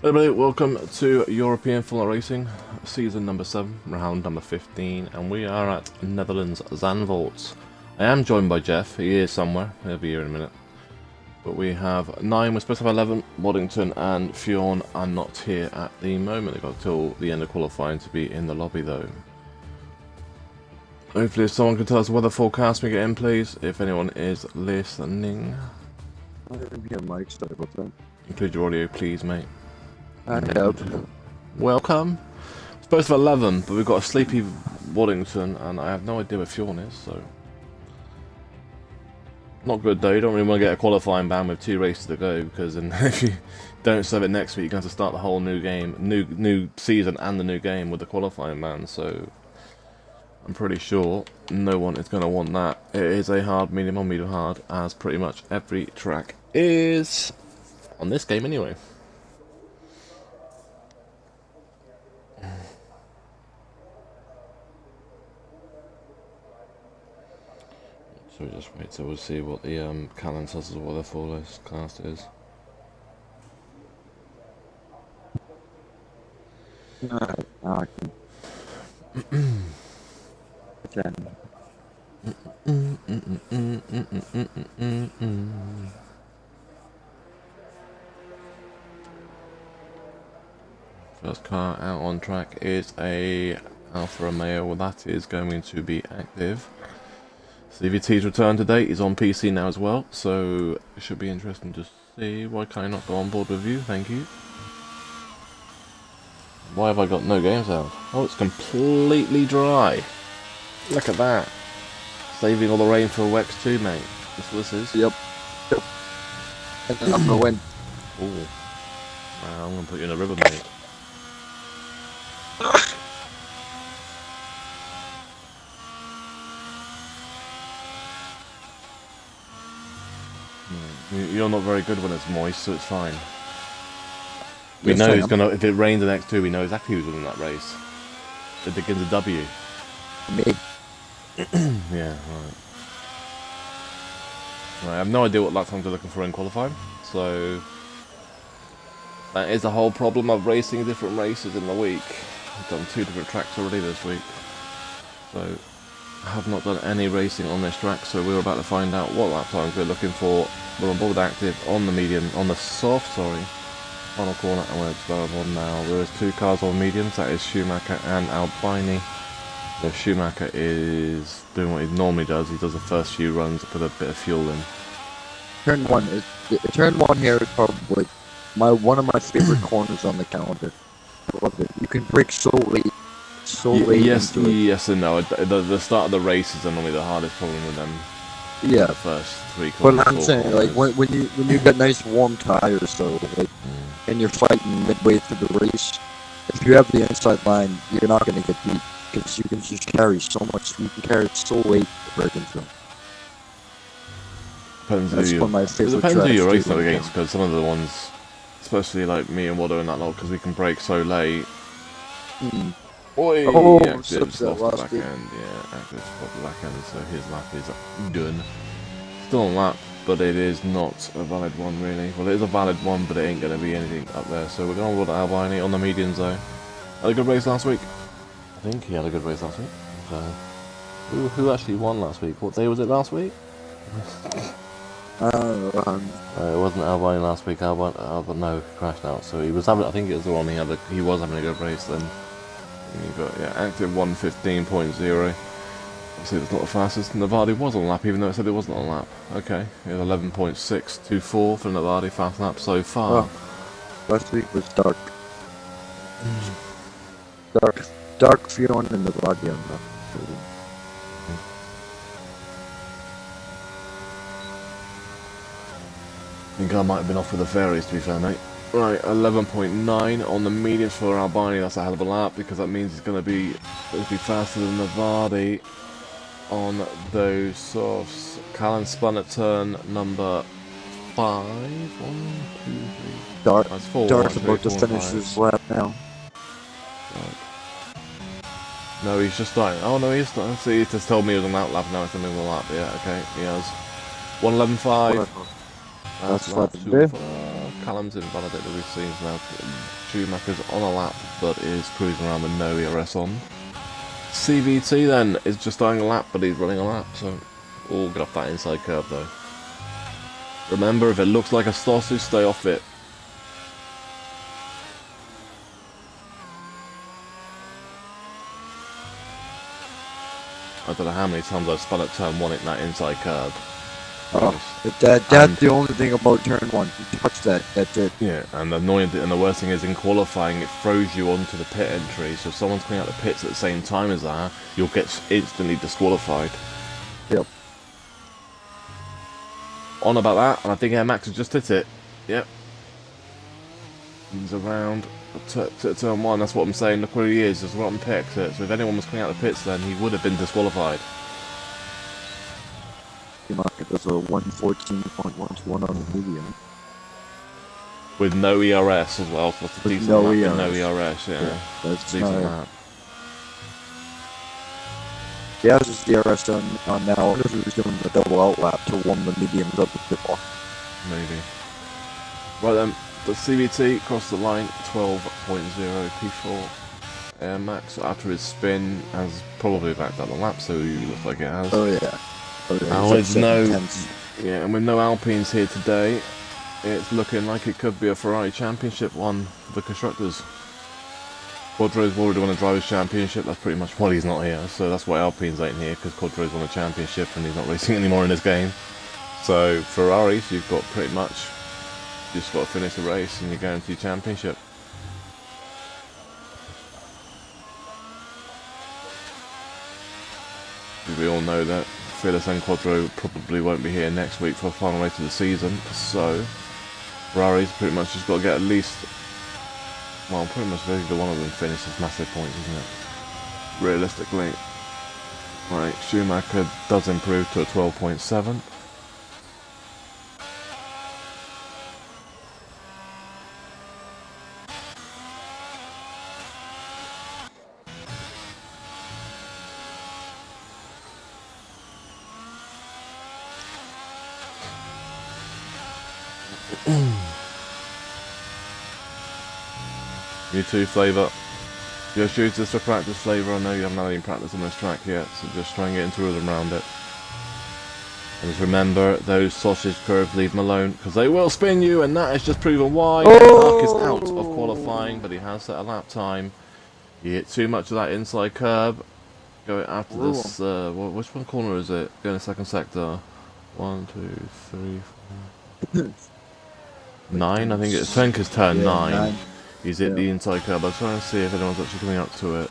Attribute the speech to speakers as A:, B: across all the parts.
A: Everybody, welcome to European Full Racing, season number 7, round number 15, and we are at Netherlands Zandvoort. I am joined by Jeff. He is somewhere, he'll be here in a minute. But we have 9, we're supposed to have 11. Waddington and Fionn are not here at the moment. They've got till the end of qualifying to be in the lobby though. Hopefully if someone can tell us weather forecast we get in, please, if anyone is listening.
B: I didn't hear Mike, sorry about that.
A: Include your audio, please, mate.
B: I have.
A: Welcome. Supposed to have 11, but we've got a sleepy Waddington, and I have no idea where Fionn is, so... Not good though, you don't really want to get a qualifying ban with 2 races to go, because then if you don't serve it next week, you're going to have to start the whole new game, new season and the new game with the qualifying ban, so... I'm pretty sure no one is going to want that. It is a hard, medium or medium hard, as pretty much every track is on this game anyway. So we just wait till we'll see what the calendar says what their forecast is.
B: Alright, now I can. First car out on track is a Alfa Romeo. Well, that is going to be active. CVT's return today is on PC now as well, so it should be interesting to see. Why can't I not go on board with you? Thank you. Why have I got no games out? Oh, it's completely dry. Look at that. Saving all the rain for Wex 2, mate. That's what this is. Yep. And then I'm gonna win.
A: Ooh. I'm gonna put you in a river, mate. You're not very good when it's moist, so it's fine. We know who's gonna. If it rains in X2, we know exactly who's winning that race. It begins a W.
B: Me.
A: Yeah, right. I have no idea what lap times they're looking for in qualifying, so that is the whole problem of racing different races in the week. I've done 2 different tracks already this week, so I have not done any racing on this track, so we're about to find out what lap times we're looking for. We're on board active on the medium, on the soft, sorry, final corner, and we're just on now. There is 2 cars on mediums, that is Schumacher and Albini. So Schumacher is doing what he normally does. He does the first few runs to put a bit of fuel in.
B: Turn 1 here is probably one of my favorite corners on the calendar. I love it. You can brake so late.
A: Yes, yes and no. The start of the races are normally the hardest problem with them.
B: Yeah.
A: The first 3 corners.
B: But I'm saying, like, when you get nice warm tires, so like, and you're fighting midway through the race, if you have the inside line, you're not going to get beat. Because you can just carry so much, you can carry it so late to break into them.
A: Depends who you're racing against, because some of the ones, especially like me and Waddo and that lot, because we can break so late. Oi! Active's off the back end, yeah, Active's off the back end, so his lap is done. Still on lap, but it is not a valid one really. Well, it is a valid one, but it ain't going to be anything up there, so we're going to Albini on the medians though. Had a good race last week. I think he had a good race last week. So
B: Who actually won last week? What day was it last week? It wasn't Albon last week. Albon no, crashed out. So he was having. I think it was the one he was having a good race then. And you got active 115.0. Obviously, it's not the fastest. Navadi was on lap, even though it said it wasn't on lap. Okay, it was 11.624 for Navadi fast lap so far.
C: Oh, last week was dark. Dark feeling in the body on that.
B: I think I might have been off with the fairies, to be fair, mate. Right, 11.9 on the mediums for Albani. That's a hell of a lap because that means he's going to be faster than Navadi on those softs. Callan spun at turn number 5. 1, 2, 3. That's 4.
C: Dark's about to finish his lap now.
B: Right. No, he's just starting. Oh no, he's starting. See, he just told me he was on that lap. Now it's on the lap. Yeah, okay, he has 111.5.
C: That's
B: lap
C: lap
B: 2.
C: two.
B: Callum's invalidated the scenes now. Schumacher's on a lap, but is cruising around with no ERS on. CVT then is just starting a lap, but he's running a lap, so all get off that inside curve though. Remember, if it looks like a sausage, stay off it. I don't know how many times I've spun at turn 1 in that inside curve.
C: That's the only thing about turn 1. You touch that, that's it.
B: Yeah, and the worst thing is in qualifying, it throws you onto the pit entry. So if someone's coming out the pits at the same time as that, you'll get instantly disqualified.
C: Yep.
B: On about that, and I think Air Max has just hit it. Yep. He's around turn 1. That's what I'm saying. Look where he is. Just right on pit exit. So if anyone was coming out the pits, then he would have been disqualified.
C: There's a 114.121 on the medium.
B: With no ERS as well. So that's a decent lap with no ERS, yeah.
C: That's
B: a decent lap.
C: Yeah, this is the ERS on now. I wonder if he was doing the double out lap to warm the mediums up a bit more.
B: Maybe. Right then, the CVT crossed the line, 12.0 P4. Air Max after his spin has probably backed up the lap, so he looks like it has.
C: Oh yeah.
B: And with no Alpines here today, it's looking like it could be a Ferrari Championship one for the constructors. Quadro's already won a Drivers' Championship, that's pretty much why he's not here, so that's why Alpines ain't here, because Quadro's won a championship and he's not racing anymore in this game. So Ferraris, you've got pretty much just got to finish the race and you're guaranteed championship. We all know that Phyllis and Quadro probably won't be here next week for the final race of the season, so Ferrari's pretty much just got to get at least, well, pretty much either one of them finishes massive points, isn't it? Realistically. Right, Schumacher does improve to a 12.7. You too, Flavour. Just use this for practice, Flavour. I know you haven't had any practice on this track yet, so just try and get into rhythm around it. And just remember, those sausage curves, leave them alone, because they will spin you, and that has just proven why. Dark is out of qualifying, but he has set a lap time. You hit too much of that inside curb. Go after this, which one corner is it? Go in the second sector. 1, 2, 3, 4. 9, I think it's Trenker's turn 9. He's hit the inside curb. I'm trying to see if anyone's actually coming up to it.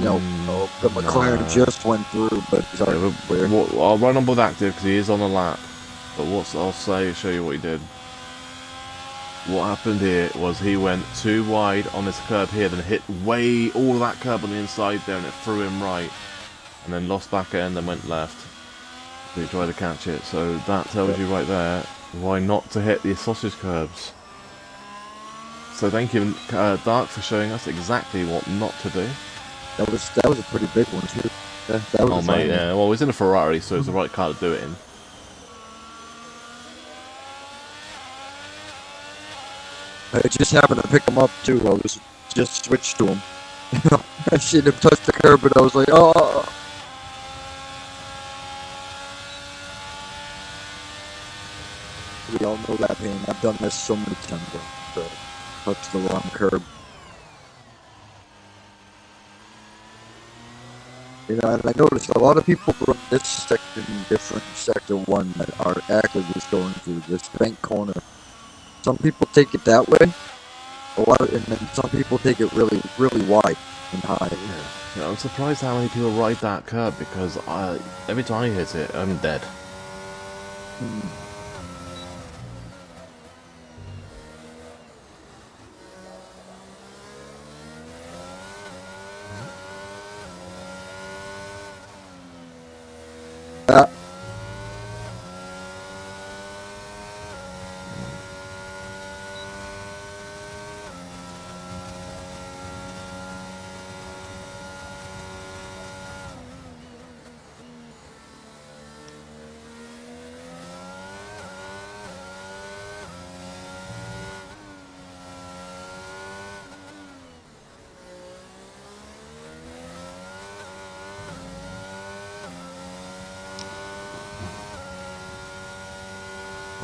C: No, the McLaren just went through, but he's already clear.
B: I'll run on with active because he is on the lap. But what I'll show you what he did. What happened here was he went too wide on this curb here, then hit all of that curb on the inside there, and it threw him right. And then lost back end and went left. So he tried to catch it. So that tells you right there why not to hit the sausage curbs. So thank you, Dark, for showing us exactly what not to do.
C: That was a pretty big one too. That was
B: mate, yeah. Well, he's in a Ferrari, so it's the right car to do it in.
C: I just happened to pick him up too. I was just switched to him. I should have touched the curb, but I was like, oh. We all know that pain. I've done this so many times to touch the wrong curb. You know, and I noticed a lot of people run this section different sector 1 that are actually just going through this bank corner. Some people take it that way, and then some people take it really, really wide and high.
B: Yeah, I'm surprised how many people ride that curb because every time I hit it, I'm dead.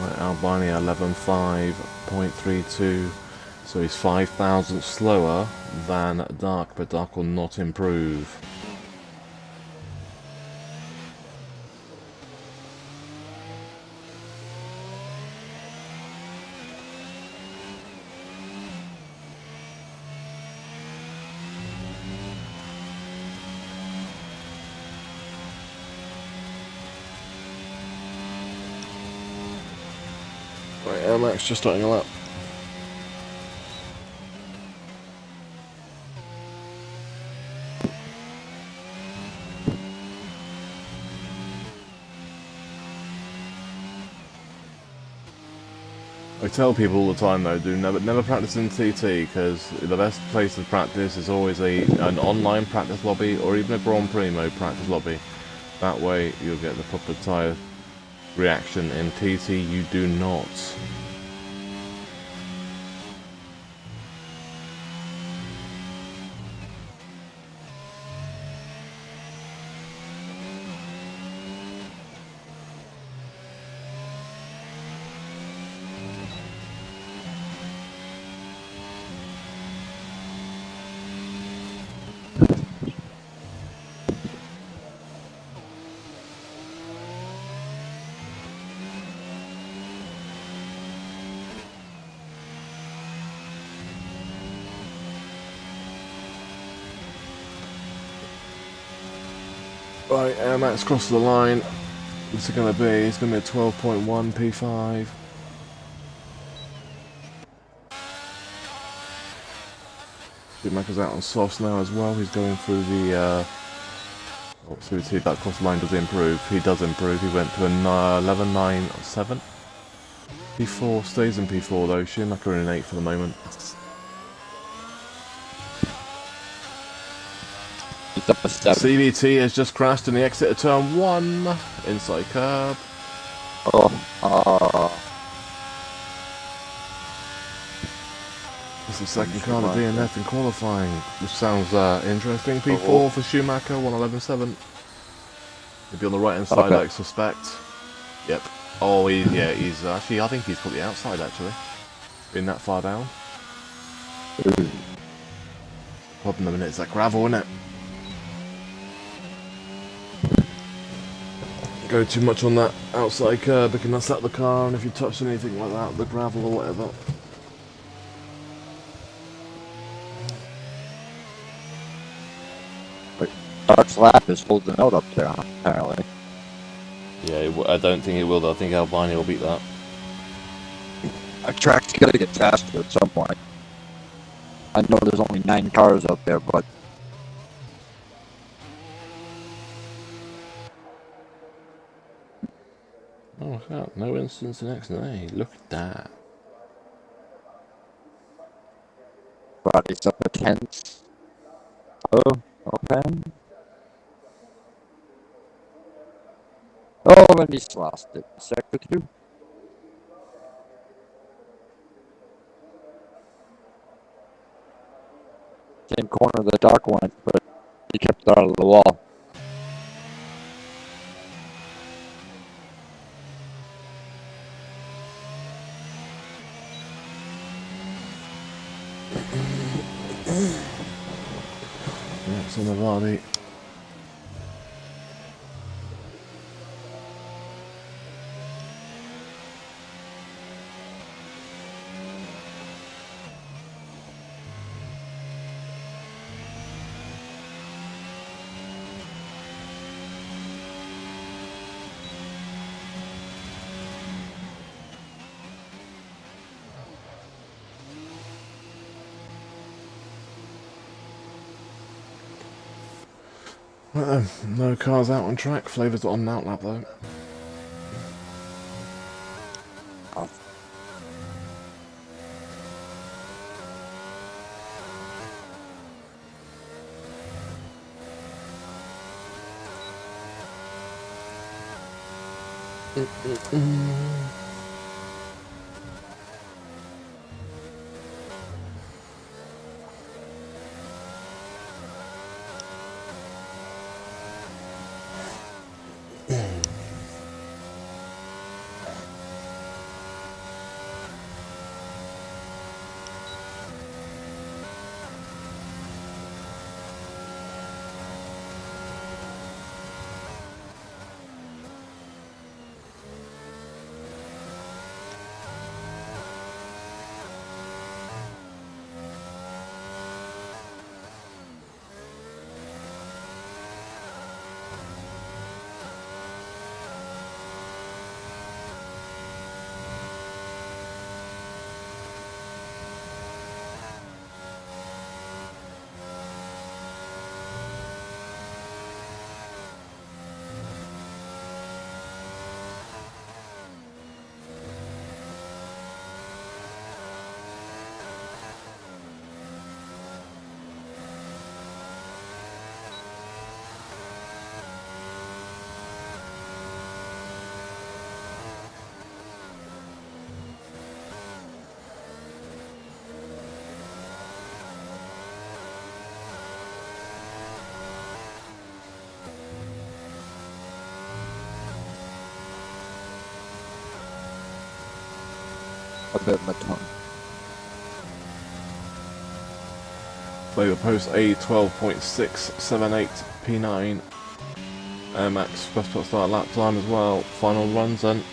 B: Right, Albania 11.5.32, so he's 5 thousandths slower than Dark, but Dark will not improve. Right, Air Max just starting a lap. I tell people all the time though, never practice in TT because the best place to practice is always an online practice lobby or even a Grand Prix mode practice lobby. That way you'll get the proper tyre reaction. In TT you do not. Right, Air Max crossed the line. What's it going to be? It's going to be a 12.1 P5. Schumacher's out on softs now as well. He's going through the... so we see that cross line does improve. He does improve. He went to an 11.9.7. P4 stays in P4 though. Schumacher in an 8 for the moment. CVT has just crashed in the exit of turn 1. Inside curb. It's the second car to DNF in qualifying, which sounds interesting. P4 for Schumacher, 111.7. He'll be on the right hand side, I suspect. Yep. Oh, he's actually, I think he's got the outside actually. Being that far down. Problem in a minute is that gravel, isn't it? Go too much on that outside curb, it can mess up the car, and if you touch anything like that, the gravel or whatever.
C: Dark's lap is holding out up there, apparently.
B: Yeah, I don't think it will though. I think Albania will beat that.
C: A track's gotta get faster at some point. I know there's only 9 cars up there, but...
B: Oh, hell, no instance in X&A. Look at that.
C: Body's up a 10. Oh, okay. Oh, and he's lost it. Sector 2. Same corner the Dark went, but he kept it out of the wall.
B: So Navani. No cars out on track. Flavor's on an outlap though.
C: I bet my tongue.
B: Flavor post A 12.678 P9. Max best put start lap time as well. Final runs then.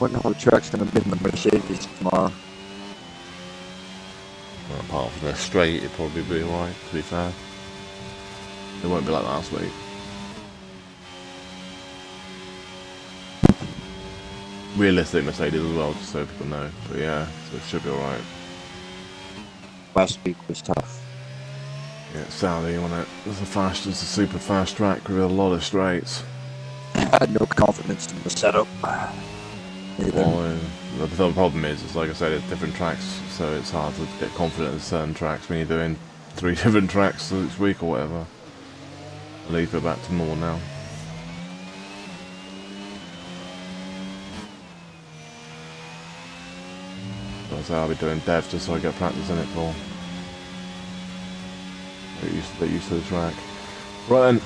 C: Wonder how the track's gonna be in the Mercedes tomorrow.
B: Well, apart from the straight, it'd probably be alright, to be fair. It won't be like last week. Realistic Mercedes as well, just so people know. But yeah, so it should be alright.
C: Last week was tough.
B: Yeah, it's Saudi, wasn't it? It's a super fast track with a lot of straights.
C: I had no confidence in the setup.
B: Well, the problem is, like I said, it's different tracks, so it's hard to get confident in certain tracks when you're doing 3 different tracks each week or whatever. I'll leave it back to more now. So I'll be doing dev just so I get practice in it for. Get used to the track. Right then.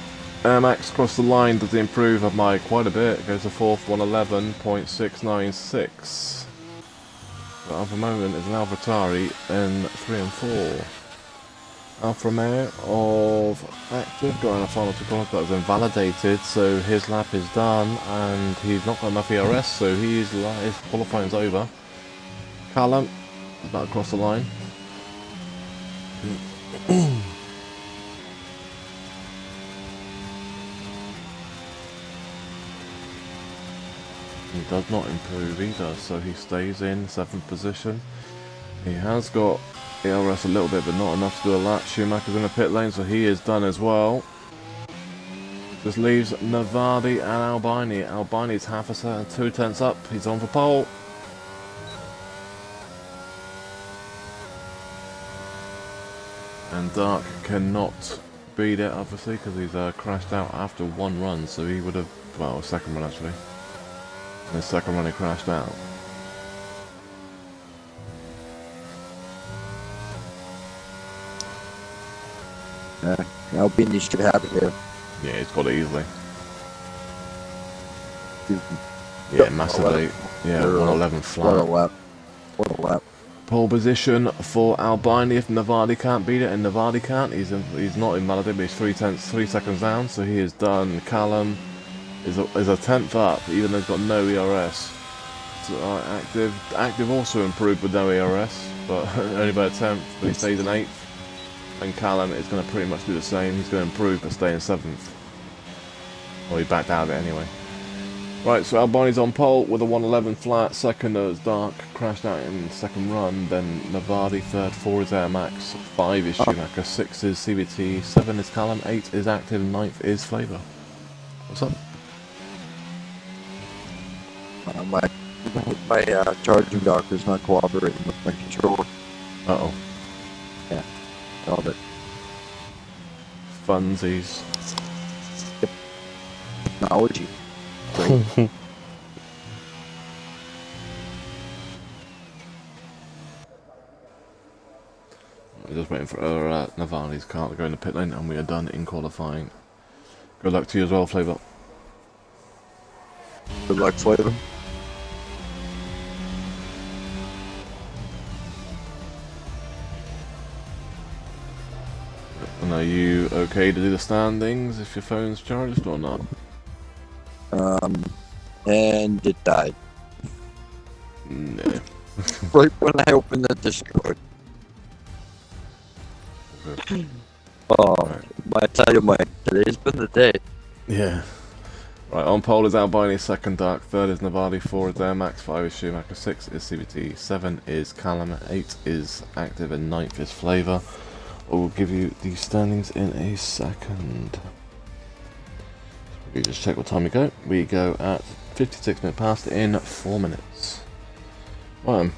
B: Max across the line, does he improve by quite a bit? Goes to 4th, 111.696. But Alfa Moment is an AlphaTauri in 3 and 4. Alfa Romeo of Active got in a final 2 corners, but was invalidated, so his lap is done, and he's not got enough ERS, so his qualifying's over. Callum is about across the line. He does not improve either, so he stays in 7th position. He has got ERS a little bit, but not enough to do a lap. Schumacher's in the pit lane, so he is done as well. Just leaves Navadi and Albini. Albini's half a second, 2 tenths up. He's on for pole. And Dark cannot beat it, obviously, because he's crashed out after 1 run, so he would have, well, 2nd run actually. And his 2nd run he crashed out.
C: Albini should have it there.
B: Yeah, he's got it easily.
C: Excuse me.
B: Yeah, massively. Yeah, 111
C: What a
B: flat.
C: lap. What a lap.
B: Pole position for Albini if Navadi can't beat it, and Navadi can't. He's not invalidated, but he's 3 seconds down, so he has done. Callum is a tenth up, even though he's got no ERS. So, active also improved with no ERS, but only by a tenth, but he stays in 8th. And Callum is going to pretty much do the same. He's going to improve but stay in 7th. Well, he backed out of it anyway. Right, so Albini's on pole with a 111 flat. Second is Dark, crashed out in second run. Then Navadi third, 4 is Air Max, 5 is Schumacher, 6 is CVT, 7 is Callum, 8 is Active, 9th is Flavour. What's up?
C: My charging dock is not cooperating with my controller.
B: Uh-oh.
C: Yeah, all of it.
B: Funsies.
C: Technology. Great.
B: We're just waiting for Navadi's car to go in the pit lane, and we are done in qualifying. Good luck to you as well, Flavour.
C: Good luck, Flavor.
B: And are you okay to do the standings if your phone's charged or not?
C: And it died.
B: No.
C: Right when I opened the Discord.
B: Okay.
C: Oh,
B: Right.
C: I tell you, Mike, today's been the day.
B: Yeah. Right, on pole is Albini, second Dark, third is Navadi, 4 is Air Max, 5 is Schumacher, 6 is CVT, 7 is Callum, 8 is Active, and 9th is Flavour. We'll give you the standings in a second. We just check what time we go. We go at 56 minutes past in 4 minutes. Right.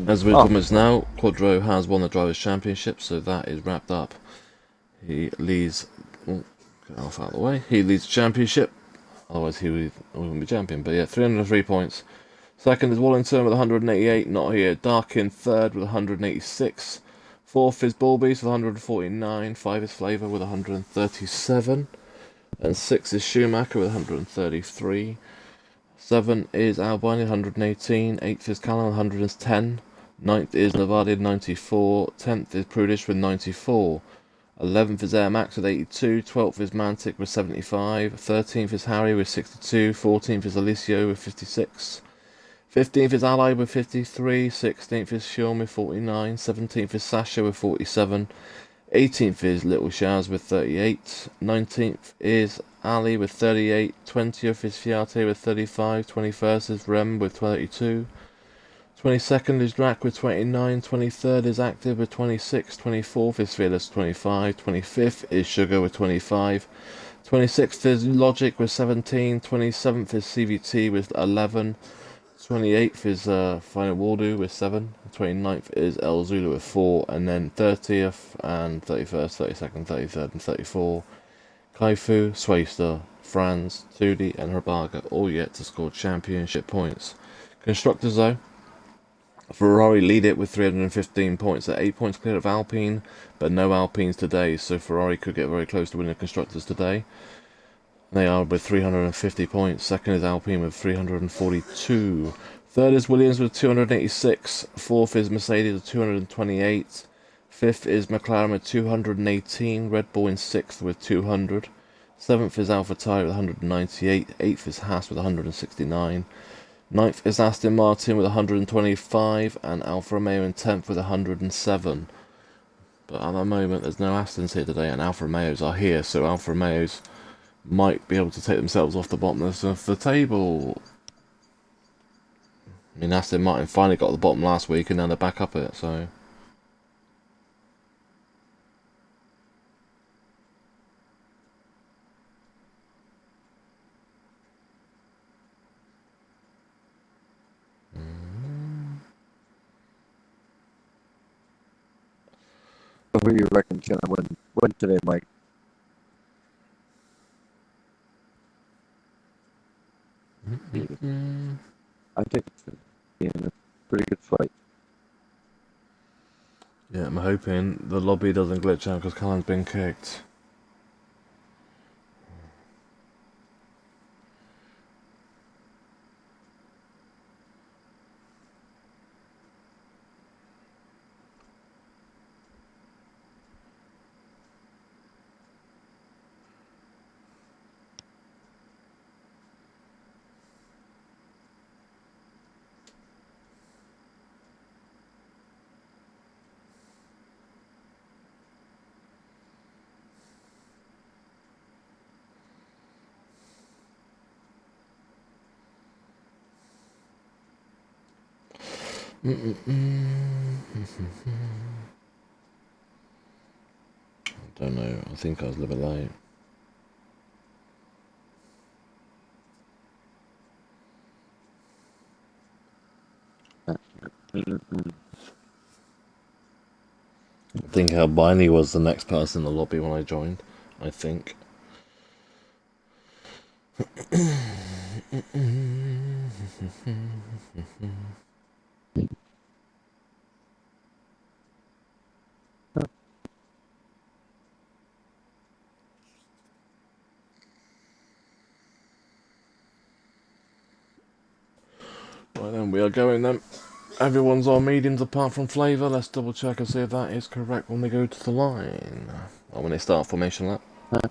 B: As we're comments now, Quadro has won the Drivers' Championship, so that is wrapped up. He leads. Oh, get off out of the way. He leads the championship. Otherwise, he wouldn't be champion. But yeah, 303 points. Second is Wallington with 188. Not here. Darkin third with 186. Fourth is Bulbies with 149. 5 is Flavour with 137. And 6 is Schumacher with 133. 7 is Albini 118. 8th is Callum 110. 9th is Navadi 94. 10th is Prudish with 94. 11th is Air Max with 82. 12th is Mantic with 75. 13th is Harry with 62. 14th is Alicio with 56. 15th is Ally with 53. 16th is Sean with 49. 17th is Sasha with 47. 18th is Little Shaz with 38. 19th is Ali with 38. 20th is Fiate with 35. 21st is Rem with 32. 22nd is Drac with 29. 23rd is Active with 26. 24th is Fearless 25. 25th is Sugar with 25. 26th is Logic with 17. 27th is CVT with 11. 28th is Final Waldo with 7, 29th is El Zulu with 4, and then 30th and 31st, 32nd, 33rd and 34, Kaifu, Swayster, Franz, Tudi and Rabaga all yet to score championship points. Constructors though, Ferrari lead it with 315 points, at 8 points clear of Alpine, but no Alpines today, so Ferrari could get very close to winning Constructors today. They are with 350 points. Second is Alpine with 342. Third is Williams with 286. Fourth is Mercedes with 228. Fifth is McLaren with 218. Red Bull in sixth with 200. Seventh is AlphaTauri with 198. Eighth is Haas with 169. Ninth is Aston Martin with 125. And Alfa Romeo in 10th with 107. But at the moment, there's no Astons here today, and Alfa Romeos are here, so Alfa Romeos might be able to take themselves off the bottom of the table. I mean, Aston Martin finally got the bottom last week and now they're back up it, so.
C: Who do you reckon's gonna win today, Mike? I think it's gonna be a pretty good fight.
B: Yeah, I'm hoping the lobby doesn't glitch out because Callum's been kicked. Don't know, I think I was a little bit late. I think Albini was the next person in the lobby when I joined, I think. Right then, we are going then. Everyone's on mediums apart from Flavour. Let's double check and see if that is correct when they go to the line. Or when they start formation lap. Right,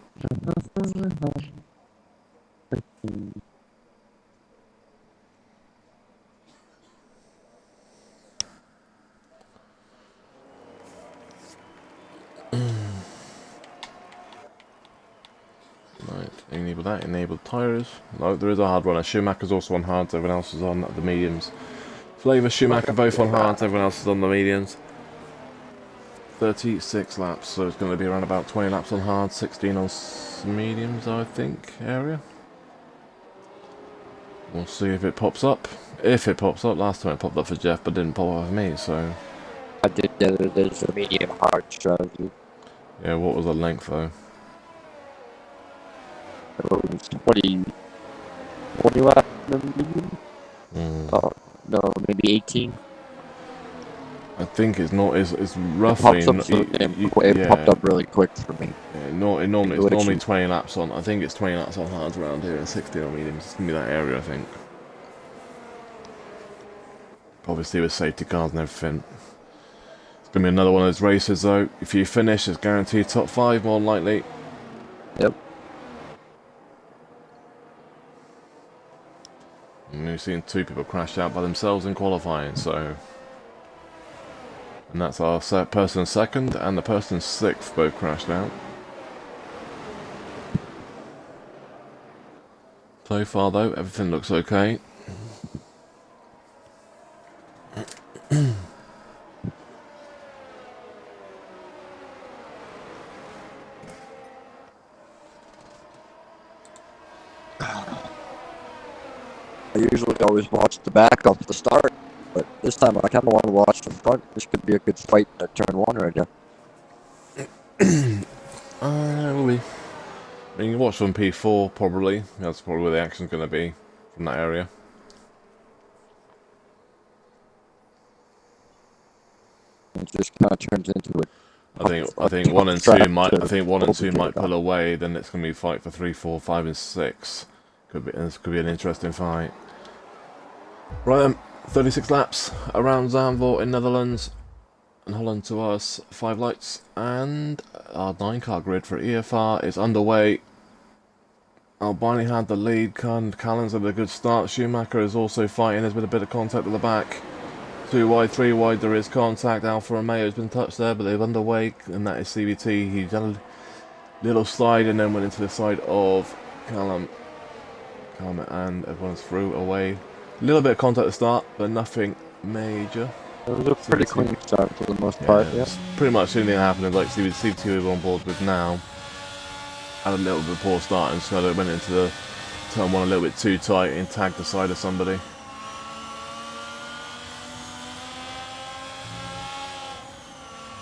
B: enable that, enable tyres. No, there is a hard runner. Schumacher's also on hards, everyone else is on the mediums. Flavour, Schumacher both on hards, everyone else is on the mediums. 36 laps, so it's going to be around about 20 laps on hard, 16 on mediums, I think, area. We'll see if it pops up. If it pops up, last time it popped up for Jeff, but didn't pop up for me, so...
C: I did there's a medium hard strategy.
B: Yeah, what was the length, though?
C: It was 20 laps in the medium? No, maybe 18.
B: I think it's not. It's roughly.
C: It popped up really quick for me.
B: Yeah, it's normally 20 laps on. I think it's 20 laps on hards around here and 16 on mediums. It's gonna be that area, I think. Obviously with safety cars and everything. It's gonna be another one of those races though. If you finish, it's guaranteed top 5 more than likely.
C: Yep.
B: And we've seen 2 people crash out by themselves in qualifying, so. And that's our person second and the person 6th both crashed out. So far though, everything looks okay.
C: I usually always watch the back off the start, but this time I kind of want to watch the front. This could be a good fight in turn 1 right now.
B: Will be. I mean, you watch from P4 probably. That's probably where the action's going to be from that area.
C: It just kind of turns into it.
B: I think 1 and 2 might pull away. Then it's going to be a fight for 3, 4, 5, and 6. This could be an interesting fight. Right, 36 laps around Zandvoort in Netherlands, and Holland to us. 5 lights, and our 9-car grid for EFR is underway. Albini had the lead. Callens had a good start. Schumacher is also fighting. There's been a bit of contact at the back. 2 wide, 3 wide, there is contact. Alfa Romeo has been touched there, but they're underway, and that is CVT. He done a little slide and then went into the side of Callum, and everyone's through away. A little bit of contact at the start, but nothing major.
C: It was a pretty clean start for the most part, yeah.
B: Pretty much the only thing that happened is like CVT we were on board with now. Had a little bit of a poor start, and so they went into the turn 1 a little bit too tight and tagged the side of somebody.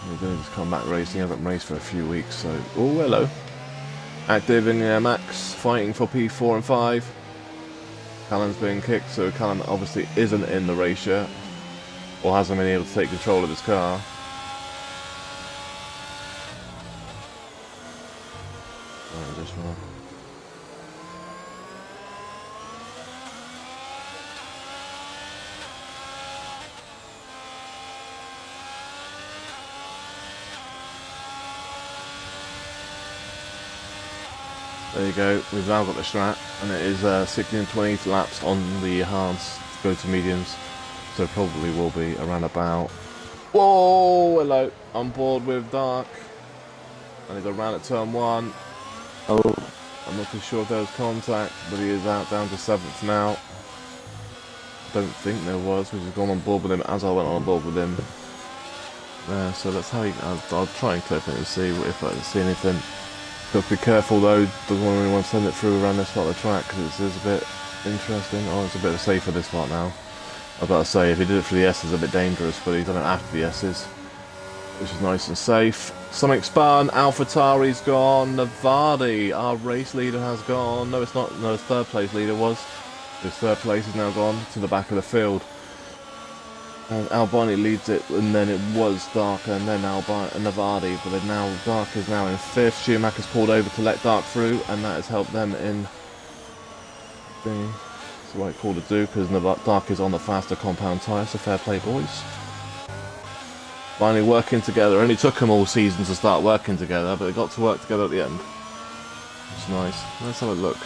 B: We're going to just come back racing. Haven't raced for a few weeks, so... Oh, hello. Active in Max, fighting for P4 and 5. Callum's being kicked, so Callum obviously isn't in the race yet. Or hasn't been able to take control of his car. Additional. There you go, we've now got the strat, and it is 16 and 20 laps on the hards to go to mediums, so probably will be around about... Whoa, hello, I'm board with Dark, and he got round at turn 1.
C: Oh,
B: I'm not too sure if there was contact, but he is out down to 7th now. Don't think there was, we've just gone on board with him as I went on board with him. There, so that's how I'll try and clip it and see if I can see anything. Got to be careful though, doesn't really want to send it through around this part of the track because it is a bit interesting. Oh, it's a bit safer this part now. I was about to say, if he did it for the S's, it's a bit dangerous, but he's done it after the S's, which is nice and safe. Something spun, AlphaTauri's gone, Navardi, our race leader, has gone. No, it's not, no, his third place leader was. His third place has now gone to the back of the field. And Albani leads it, and then it was Dark, and then Navardi, but then now Dark is now in 5th. Schumacher's pulled over to let Dark through, and that has helped them in the... It's the right call to do, because Dark is on the faster compound tyre, so fair play, boys. Finally working together. It only took them all season to start working together, but they got to work together at the end. It's nice. Let's have a look.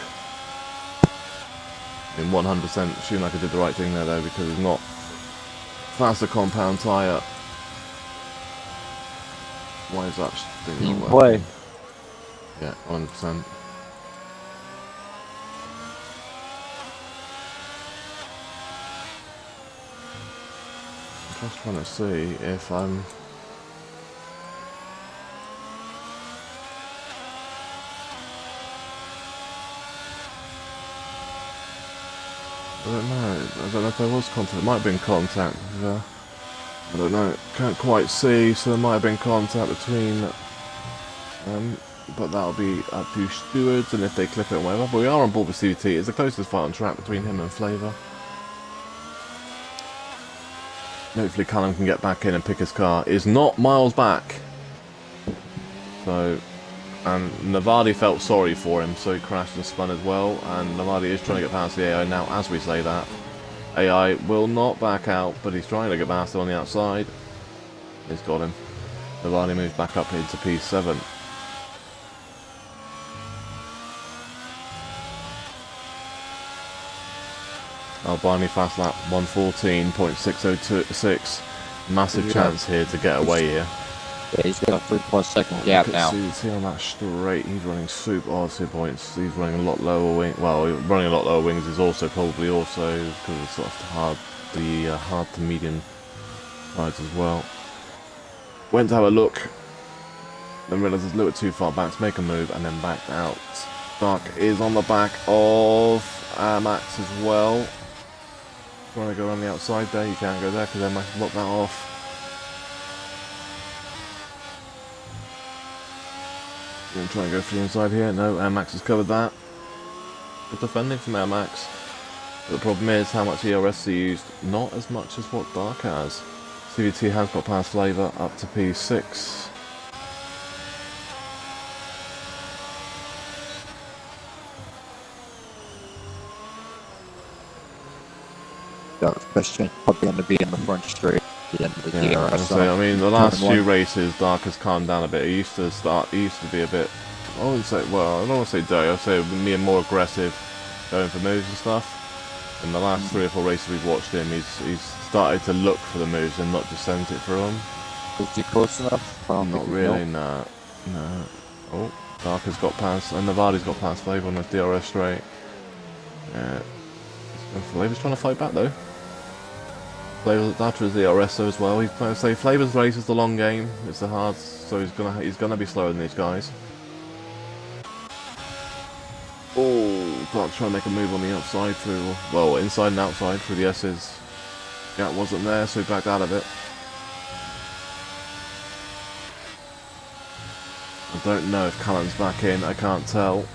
B: In 100%, Schumacher did the right thing there, though, because it's not... Faster compound tyre. Why is that thing not working? Yeah, 100%. I'm just trying to see if I'm... I don't know. I don't know if there was contact. It might have been contact. I don't know. Can't quite see. So there might have been contact between them. But that'll be up to stewards and if they clip it or whatever. But we are on board with CVT. It's the closest fight on track between him and Flavour. Hopefully Callum can get back in and pick his car. Is not miles back. So... And Navardi felt sorry for him, so he crashed and spun as well. And Navardi is trying to get past the AI now as we say that. AI will not back out, but he's trying to get past him on the outside. He's got him. Navardi moves back up into P7. Albani fast lap 114.606. Massive chance here to get away here.
C: yeah, he's got a 3+ second gap now.
B: See on that straight, he's running super hard 2 points. He's running a lot lower wing. Well, running a lot lower wings is also probably also because it's sort of hard, the hard to medium sides as well. Went to have a look, then realised it's a little bit too far back to make a move, and then backed out. Dark is on the back of Max as well. Trying to go around the outside there, you can't go there because then Max blocked that off. Gonna try and go for the inside here. No, Air Max has covered that. Good defending from Air Max. But the problem is how much ERS he used. Not as much as what Dark has. CVT has got past Flavour up to P6.
C: Dark's best chance probably going to be in the front straight at the end of the
B: Yeah,
C: DRS.
B: I mean, the last few races, Dark has calmed down a bit. He used to be a bit, I wouldn't say, well, I don't want to say dirty, I'd say me more aggressive, going for moves and stuff. In the last 3 or 4 races we've watched him, he's started to look for the moves and not just send it through them.
C: Is he close enough?
B: Not really, no. Oh, Dark has got past, and Navardi's got past Flavour on the DRS straight. Yeah. Flavour's trying to fight back though. Flavour's after his DRS though as well. He's trying to say Flavour's race is the long game. It's the hard, so he's gonna be slower than these guys. Oh, Dark's trying to make a move on the outside through, well, inside and outside through the S's. Gap wasn't there, so he backed out of it. I don't know if Callum's back in. I can't tell.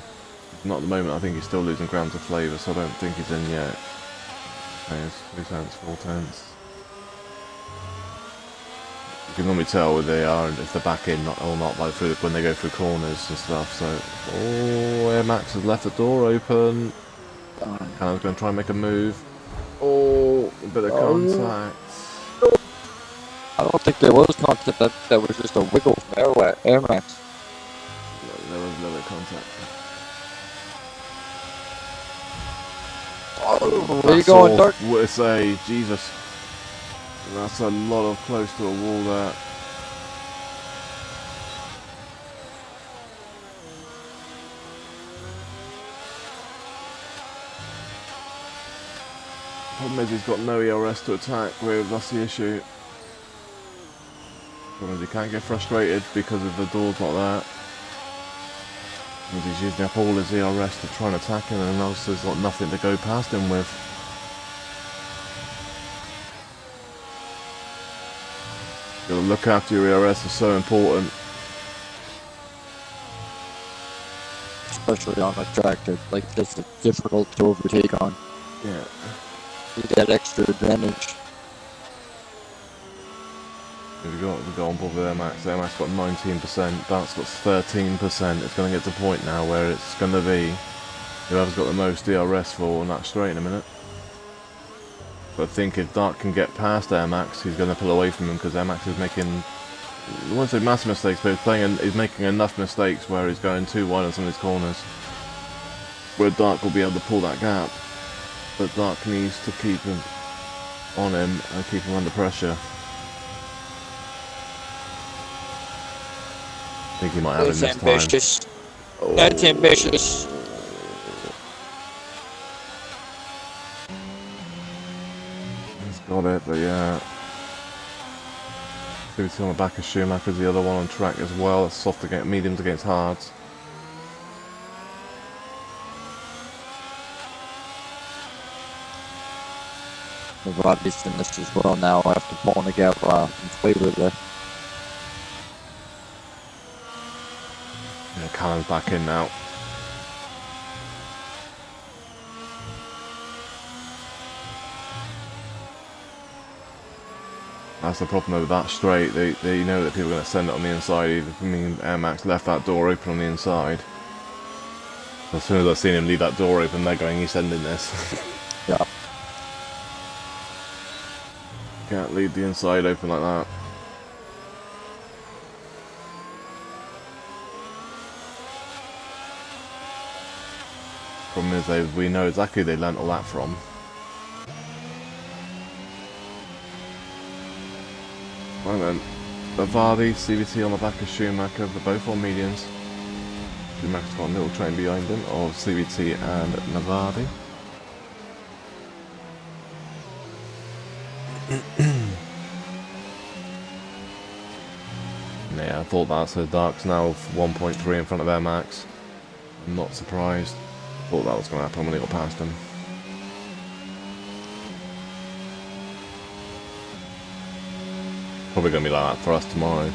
B: Not at the moment. I think he's still losing ground to Flavour, so I don't think he's in yet. Okay, it's 3 tenths, 4 tenths. You can normally tell where they are and if they're back in or not like through when they go through corners and stuff. So, oh, Air Max has left the door open. Callum's going to try and make a move. Oh, a bit of contact.
C: I don't think there was contact. That was just a wiggle from Air Max.
B: There was a little bit of contact.
C: Oh, where you going, Dark?
B: What I say, Jesus. That's a lot of close to a wall there. Problem is he's got no ERS to attack with, that's the issue. Problem is he can't get frustrated because of the door's not there. And he's using up all his ERS to try and attack him, and also he's got nothing to go past him with. You gotta look after your ERS, is so important.
C: Especially on a track like this, it's difficult to overtake on.
B: Yeah.
C: You get that extra advantage.
B: We got on board with Air Max. Air Max got 19%, Dark's got 13%. It's going to get to a point now where it's going to be whoever's got the most DRS for on that straight in a minute. But I think if Dark can get past Air Max, he's going to pull away from him because Air Max is making, I won't say massive mistakes, but he's making enough mistakes where he's going too wide on some of these corners. Where Dark will be able to pull that gap. But Dark needs to keep him on him and keep him under pressure. I think he might have him this
C: ambitious.
B: time. Oh.
C: That's ambitious.
B: He's got it, but yeah. Activity on the back of Schumacher's the other one on track as well. It's soft against mediums against hards.
C: Roddy's in this as well now after pulling the gap in favor there.
B: Yeah, Callum's back in now. That's the problem with that straight. They know that people are going to send it on the inside. I mean, Air Max left that door open on the inside. As soon as I've seen him leave that door open, they're going, he's sending this.
C: Yeah.
B: Can't leave the inside open like that. Problem is, we know exactly who they learnt all that from. Right then, Vardy, CVT on the back of Schumacher, they're both on mediums. Schumacher's got a little train behind him of CVT and Navardi. Yeah, I thought that, so Dark's now 1.3 in front of Air Max. I'm not surprised. Thought that was going to happen when he got past him. Probably going to be like that for us tomorrow.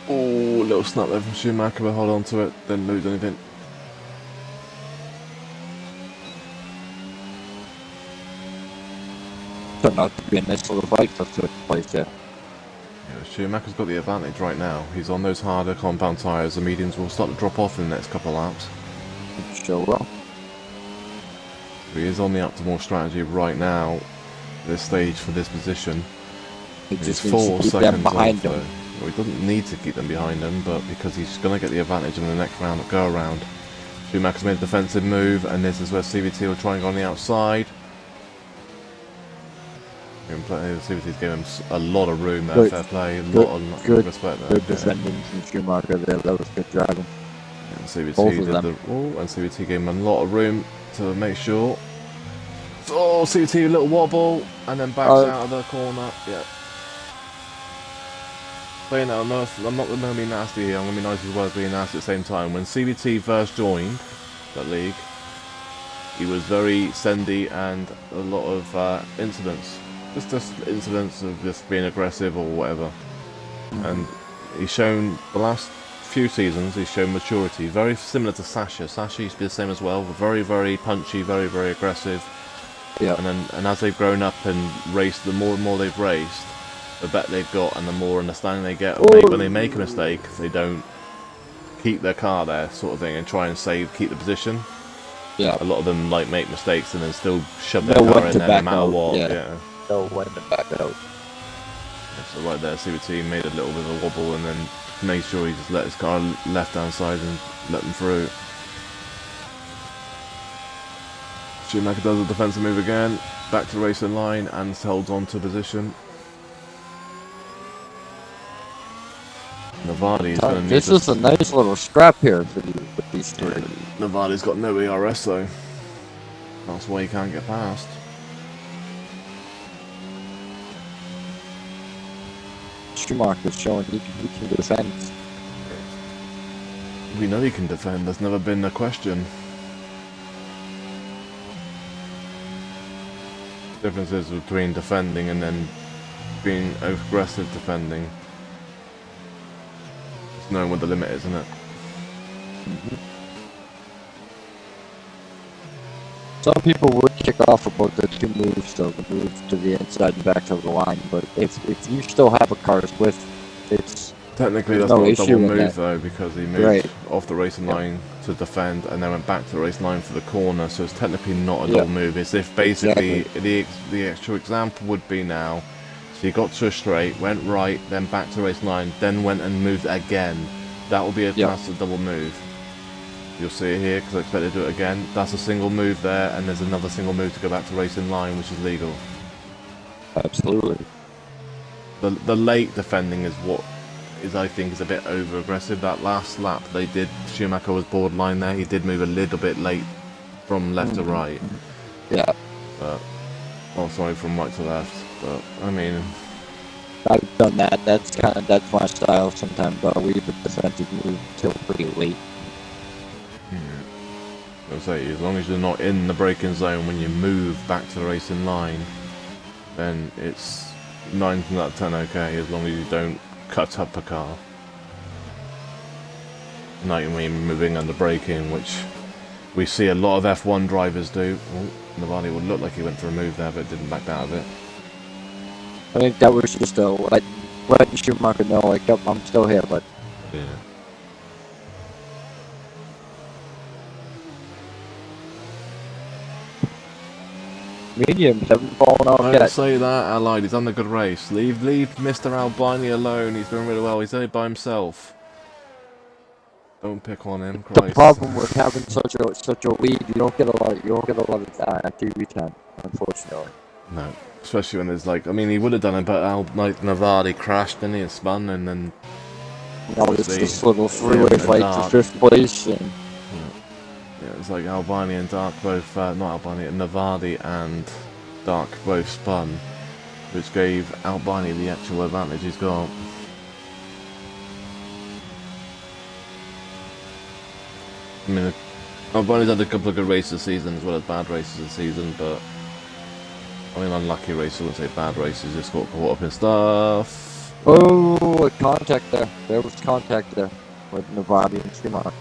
B: Oh, little snap there from Schumacher, but hold on to it, didn't lose anything.
C: Turned out to be a nice little fight for third place there.
B: Yeah, Schumacher's got the advantage right now. He's on those harder compound tyres. The mediums will start to drop off in the next couple of laps.
C: Sure will.
B: He is on the optimal strategy right now, at this stage for this position.
C: He
B: He's
C: just
B: 4
C: needs to keep them
B: seconds
C: behind
B: off,
C: him.
B: though. Well, he doesn't need to keep them behind him, but because he's going to get the advantage in the next round of go around. Schumacher's made a defensive move, and this is where CVT will try and go on the outside. CVT's given him a lot of room there,
C: Good.
B: fair play, a
C: Good.
B: lot of
C: Good.
B: respect there.
C: Good defending from Schumacher there. That was good driving.
B: And CVT
C: Both of
B: did
C: them.
B: and CVT gave him a lot of room to make sure. Oh, CVT a little wobble, and then backs out of the corner. Yeah. But you know, I'm not going to be nasty here. I'm going to be nice as well as being nasty at the same time. When CVT first joined that league, he was very sendy and a lot of incidents. Just incidents of just being aggressive or whatever. And he's shown the last few seasons, he's shown maturity, very similar to Sasha. Sasha used to be the same as well, very, very punchy, very, very aggressive.
C: Yeah.
B: And as they've grown up and raced, the more and more they've raced, the better they've got, and the more understanding they get. When they make a mistake, they don't keep their car there, sort of thing, and try and keep the position.
C: Yeah.
B: A lot of them like make mistakes and then still shove their car in there no matter what. Yeah.
C: No when to back out.
B: So right there, CVT made a little bit of a wobble and then made sure he just let his car left hand side and let them through. Schumacher does a defensive move again, back to the racing line and holds on to position. Navadi's going to need
C: this is a nice little scrap here with these three.
B: Navadi's got no ERS though. That's why he can't get past.
C: Schumacher's showing he can defend.
B: We know he can defend, there's never been a question. The difference is between defending and then being aggressive defending. It's knowing what the limit is, isn't it?
C: Some people would kick off about the two moves, though, the move to the inside and back to the line, but if you still have a car's width, it's...
B: Technically that's
C: no
B: not a double move
C: that.
B: though, because he moved off the racing line to defend and then went back to the racing line for the corner, so it's technically not a double move. It's if basically the actual example would be now, so you got to a straight, went right, then back to the racing line, then went and moved again. That would be a class of double move. You'll see it here because I expect to do it again. That's a single move there, and there's another single move to go back to racing line, which is legal.
C: Absolutely.
B: The late defending is what I think is a bit over aggressive. That last lap they did, Schumacher was borderline there. He did move a little bit late from left to right.
C: Yeah.
B: But, oh sorry, from right to left. But I mean,
C: I've done that. That's my style sometimes. But we leave the defensive move till pretty late.
B: I'll say, as long as you're not in the braking zone when you move back to the racing line, then it's 9 out of 10 okay, as long as you don't cut up a car. Not when you're moving under braking, which we see a lot of F1 drivers do. Oh, Navani would look like he went for a move there, but didn't back out of it.
C: I think that was just a letting Schumacher know, like, yep, I'm still here, but...
B: Yeah.
C: Mediums haven't fallen off
B: Don't
C: yet.
B: say that, Allied. He's done a good race. Leave Mr. Albini alone. He's doing really well. He's only by himself. Don't pick on him, Christ.
C: The problem with having such a lead, you don't get a lot of TV time, unfortunately.
B: No, especially when there's like, I mean, he would have done it, but Navadi crashed, didn't he, and spun, and then
C: now it's this little three-way fight for 5th place. And...
B: yeah, it's like Albini and Dark both, not Albini, Navadi and Dark both spun, which gave Albini the actual advantage he's got. I mean, Albini's had a couple of good races this season as well as bad races this season, but I mean, unlucky races, I wouldn't say bad races, just got caught up in stuff.
C: Oh, contact there. There was contact there with Navadi and Schumacher.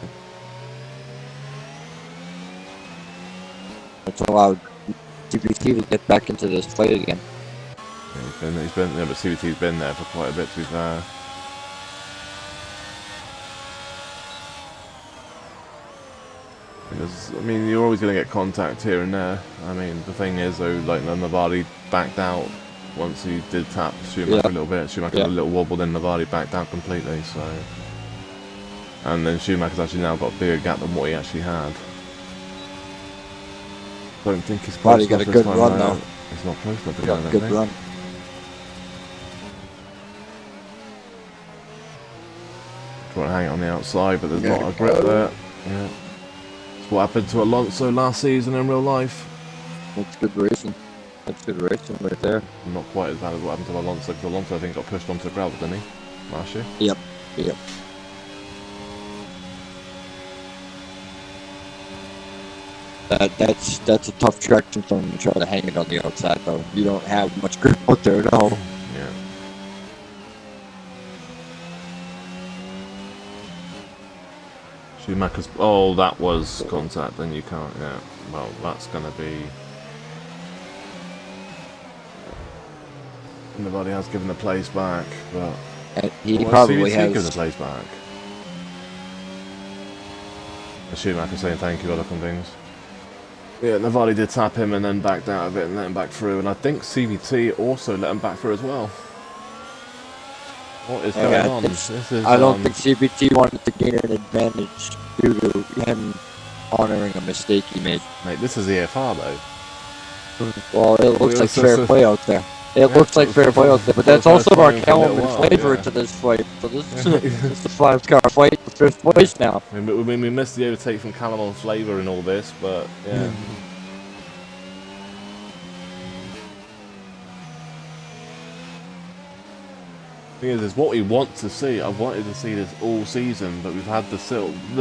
C: It's allowed CVT to get back into this fight again.
B: Yeah, he's been there, but CVT's been there for quite a bit, to be fair. Because, I mean, you're always going to get contact here and there. I mean, the thing is, though, like, Navadi backed out once he did tap Schumacher a little bit. Schumacher had a little wobble, then Navadi backed out completely, so... And then Schumacher's actually now got a bigger gap than what he actually had. I don't think he's close enough.
C: He got a good run, though.
B: He's not close enough.
C: He got a good run.
B: Trying to hang it on the outside, but there's not a grip there. Yeah. It's what happened to Alonso last season in real life.
C: That's good racing. That's good racing right there.
B: Not quite as bad as what happened to Alonso, because Alonso I think got pushed onto the gravel, didn't he? Last year?
C: Yep. Yep. That's a tough track to try to hang it on the outside, though. You don't have much grip out there at all.
B: Yeah. Schumacher's... Oh, that was contact, then you can't... Yeah, well, that's going to be... Nobody has given the place back, but...
C: And he
B: well,
C: probably
B: CVT
C: has.
B: given the place back. And Schumacher saying thank you, other things. Yeah, Navali did tap him and then backed out of it and let him back through, and I think CVT also let him back through as well. What is going on? This is,
C: I don't think CBT wanted to gain an advantage due to him honoring a mistake he made.
B: Mate, this is EFR though.
C: Well, it looks like fair play out there. It looks like fair play out there, but that's also our Callum and flavor to this fight. So this is a 5-car fight for 5th place now.
B: I mean, we missed the overtake from Callum on Flavor in all this, but yeah. Thing is what we want to see. I wanted to see this all season, but we've had the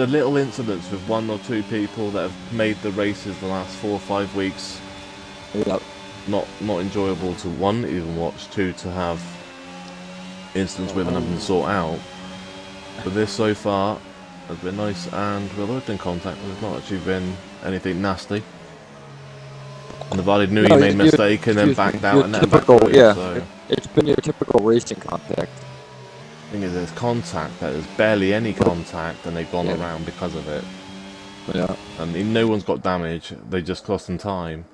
B: little incidents with 1 or 2 people that have made the races the last 4 or 5 weeks not enjoyable to 1, even watch, 2 to have incidents with and have been sort out. But this so far has been nice, and well, there's been contact, but there's not actually been anything nasty. Navali knew he made a mistake and then backed out and let him back through,
C: yeah.
B: So.
C: It's been your typical racing contact.
B: The thing is, there's contact, there's barely any contact, and they've gone around because of it.
C: Yeah.
B: And no one's got damage, they just cost them time.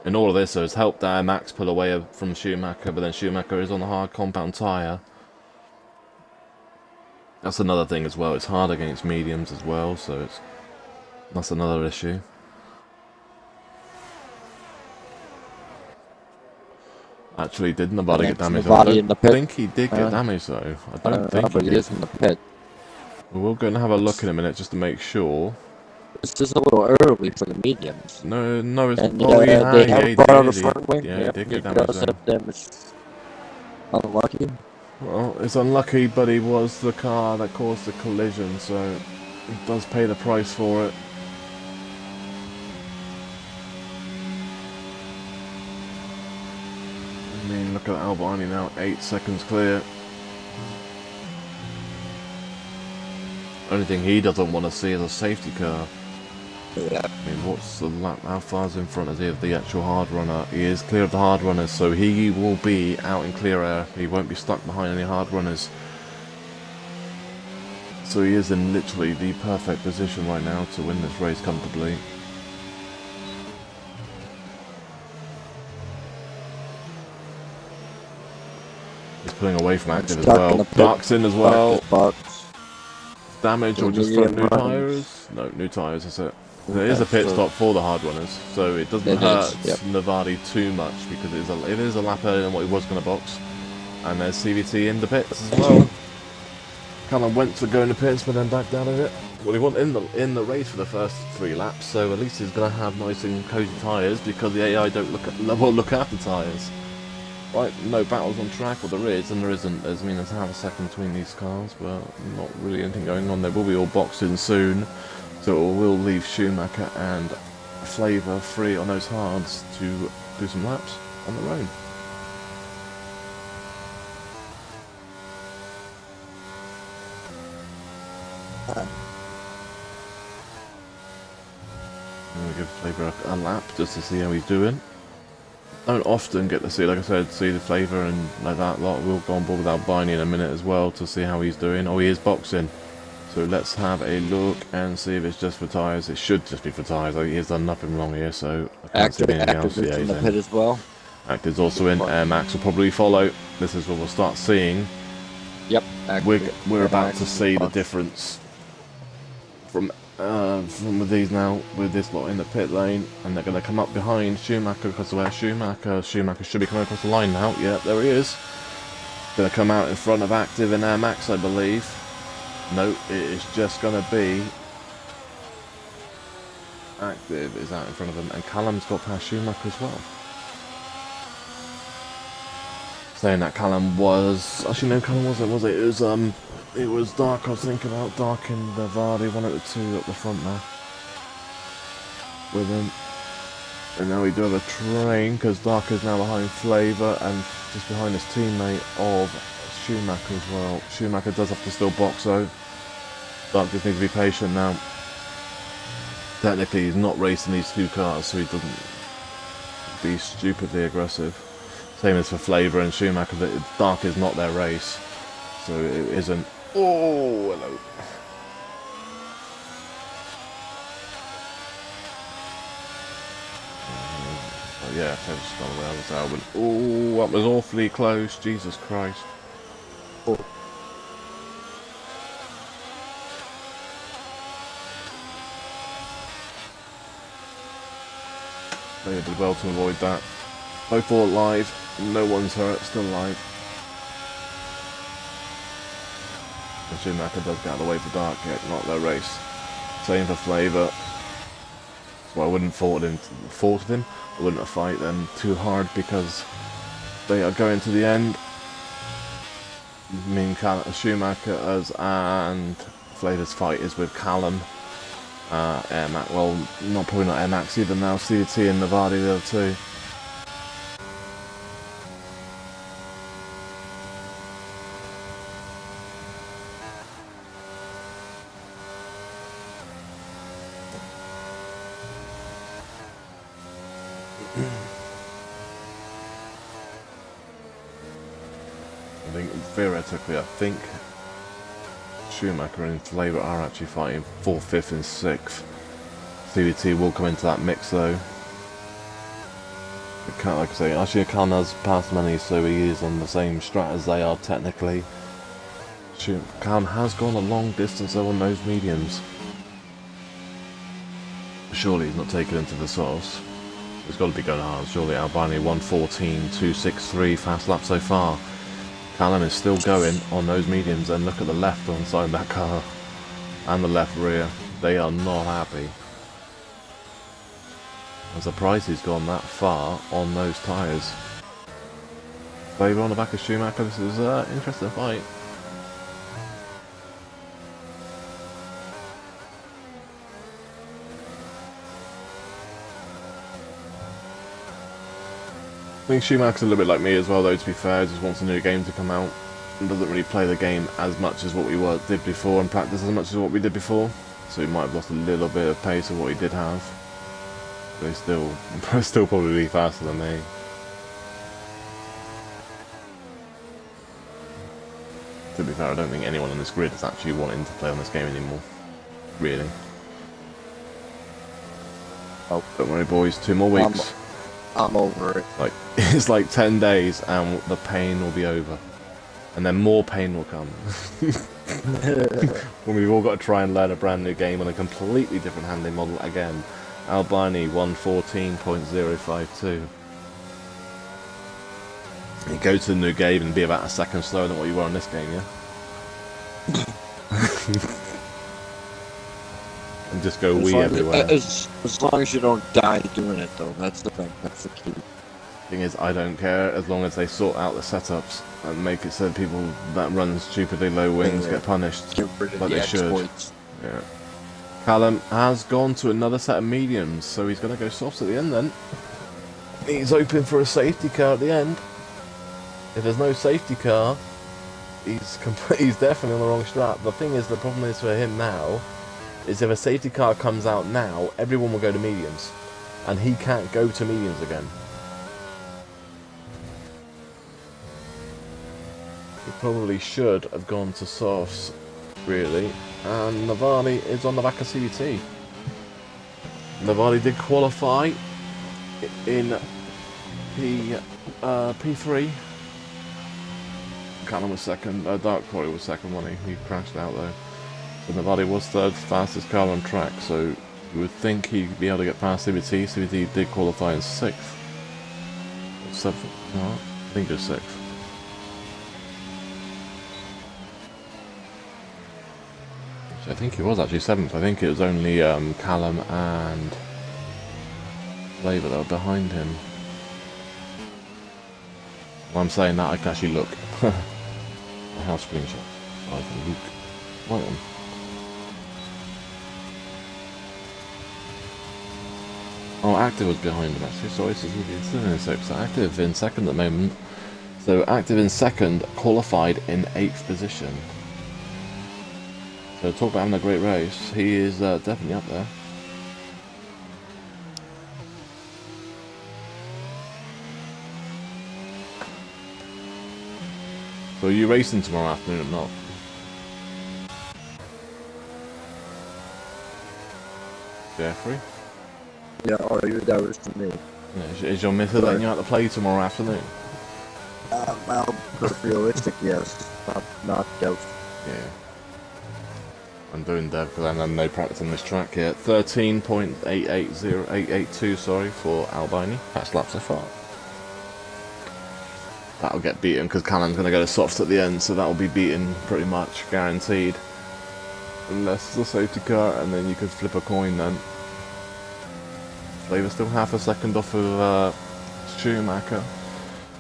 B: And all of this has helped Max pull away from Schumacher, but then Schumacher is on a hard compound tyre. That's another thing as well, it's hard against mediums as well, so that's another issue. Actually, did nobody get damaged? I don't think he did get damaged though. I don't think he did.
C: He is in the pit.
B: We're going to have a look in a minute just to make sure.
C: It's just a little early for the mediums.
B: No, it's...
C: And they have brought out a front wing.
B: Yeah, he did get damaged.
C: Unlucky.
B: Well, it's unlucky, but he was the car that caused the collision, so he does pay the price for it. I mean, look at Albani now, 8 seconds clear. Only thing he doesn't want to see is a safety car.
C: Yeah.
B: I mean, what's the lap? How far's in front is he of the actual hard runner? He is clear of the hard runners, so he will be out in clear air. He won't be stuck behind any hard runners. So he is in literally the perfect position right now to win this race comfortably. He's pulling away from active as well. Dark's in as well. Damage or just front new tyres? No, new tyres, is it? There is a pit stop for the hard runners, so it doesn't hurt Navali too much because it is a lap earlier than what he was going to box. And there's CVT in the pits as well. Kind of went to go in the pits, but then backed out of it. Well, he wasn't in the race for the first 3 laps, so at least he's going to have nice and cozy tyres because the AI won't look after tyres. Right, no battles on track, well there is, and there isn't. There's half a second between these cars, but not really anything going on. They will be all boxed in soon. So it will leave Schumacher and Flavor free on those hards to do some laps on their own. I'm going to give Flavor a lap just to see how he's doing. Don't often get to see, like I said, see the Flavor and like that lot. We'll go on board with Albini in a minute as well to see how he's doing. Oh, he is boxing. So let's have a look and see if it's just for tyres. It should just be for tyres. He has done nothing wrong here, so I can't see anything else.
C: Yeah, he's in the pit as well.
B: Active's also in. Max will probably follow. This is what we'll start seeing.
C: Yep.
B: We're about to see the difference from these now with this lot in the pit lane, and they're going to come up behind Schumacher because of where Schumacher should be coming across the line now. Yeah, there he is. Going to come out in front of Active and Air Max, I believe. No, it is just going to be Active is out in front of him, and Callum's got past Schumacher as well. Saying that Callum was... Actually, no, Callum wasn't, was it? It was Dark. I was thinking about Dark and Vardy, one of the 2 up the front there. With him. And now we do have a train, because Dark is now behind Flavor, and just behind his teammate of Schumacher as well. Schumacher does have to still box though. Dark just needs to be patient now. Technically, he's not racing these two cars, so he doesn't be stupidly aggressive. Same as for Flavor and Schumacher, that Dark is not their race, so it isn't. Oh, hello. Oh, yeah, Flavor's gone away. That was Albon. Oh, that was awfully close. Jesus Christ.
C: Oh.
B: They did well to avoid that. Both all alive, no one's hurt, still alive. And Schumacher does get out of the way for Dark, yet not their race. Same for Flavor. So I wouldn't fault him. I wouldn't fight them too hard because they are going to the end. Me and Schumacher's and Flavor's fight is with Callum. Air Max, well, probably not Air Max either now. CDT and Nevada, the other two. I think Schumacher and Flavor are actually fighting 4th, 5th and 6th. CVT will come into that mix though. Like I say, actually Khan has passed money, so he is on the same strat as they are technically. Khan has gone a long distance though on those mediums. Surely he's not taken into the source. He's got to be going hard. Surely Albani 1:14.263 fast lap so far. Callum is still going on those mediums, and look at the left hand side of that car and the left rear. They are not happy. I'm surprised he's gone that far on those tyres. Flavor on the back of Schumacher. This is an interesting fight. I think Schumacher's a little bit like me as well though, to be fair. Just wants a new game to come out and doesn't really play the game as much as what we did before and practice as much as what we did before. So he might have lost a little bit of pace of what he did have. But he's still probably faster than me. To be fair, I don't think anyone on this grid is actually wanting to play on this game anymore. Really. Oh, don't worry boys, 2 more weeks.
C: I'm over it.
B: Like, it's like 10 days and the pain will be over. And then more pain will come. When we've all got to try and learn a brand new game on a completely different handling model again. Albani 1:14.052. You go to the new game and be about a second slower than what you were on this game, yeah? And just go wee everywhere.
C: As long as you don't die doing it, though. That's the thing. That's the key.
B: Thing is, I don't care as long as they sort out the setups and make it so people that run stupidly low wings get punished, like they should. Yeah. Callum has gone to another set of mediums, so he's going to go softs at the end then. He's hoping for a safety car at the end. If there's no safety car, he's definitely on the wrong strat. The thing is, the problem is for him now, is if a safety car comes out now, everyone will go to mediums. And he can't go to mediums again. He probably should have gone to softs, really. And Navani is on the back of CVT. Navani did qualify in P3. Callum was second. Dark probably was second, wasn't he? He crashed out though. So Navani was third fastest car on track. So you would think he'd be able to get past CVT. CVT did qualify in 6th. 7th? No, I think it was 6th. I think he was actually 7th. I think it was only Callum and Flavor that were behind him. While I'm saying that, I can actually look. I have screenshots. So I can look. Right on. Oh, Active was behind him actually. Sorry, this is still in 6th. So Active in 2nd at the moment. So Active in 2nd, qualified in 8th position. So talk about having a great race. He is definitely up there. So are you racing tomorrow afternoon or not? Jeffrey?
C: Yeah, or you that was to me.
B: Yeah, is your missus letting you out to play tomorrow afternoon?
C: Well, realistic, yes. Not doubt.
B: Yeah. I'm doing Dev because I've had no practice on this track yet. 13.880882, sorry, for Albini. Fast lap so far. That'll get beaten because Callum's going to go to softs at the end, so that'll be beaten pretty much, guaranteed. Unless it's a safety car, and then you could flip a coin then. They were still half a second off of Schumacher.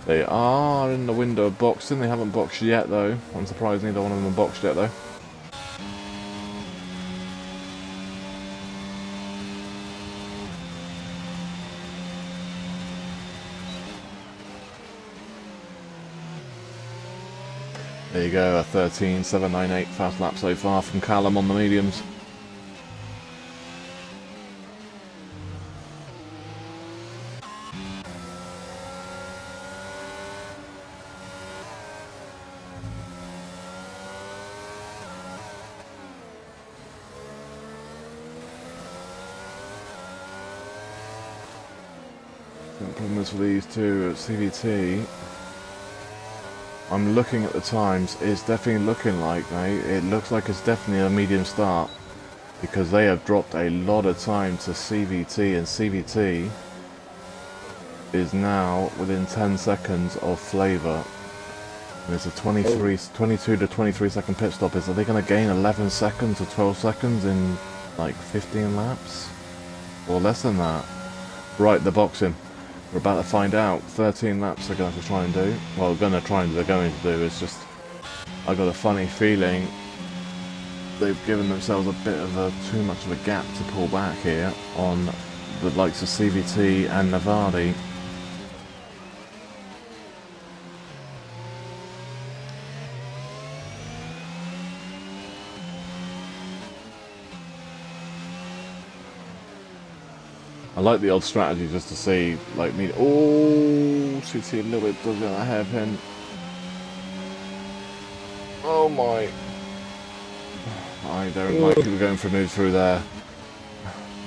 B: They are in the window of boxing. They haven't boxed yet though. Unsurprisingly, neither one of them have boxed yet though. There you go, a 13.798 fast lap so far from Callum on the mediums. The problem is for these two at CVT, I'm looking at the times, it's definitely looking like, mate, it looks like it's definitely a medium start because they have dropped a lot of time to CVT, and CVT is now within 10 seconds of Flavour. And it's a 22 to 23 second pit stop. Are they going to gain 11 seconds or 12 seconds in like 15 laps? Or less than that? Right, the boxing. We're about to find out. 13 laps they're going to have to try and do. Well, they're going to do. It's just, I got a funny feeling they've given themselves a bit of a too much of a gap to pull back here on the likes of CVT and Navardi. I like the old strategy just to see, like me. Oh, CT a little bit does get that hairpin. Oh my! I don't like people going for moves through there.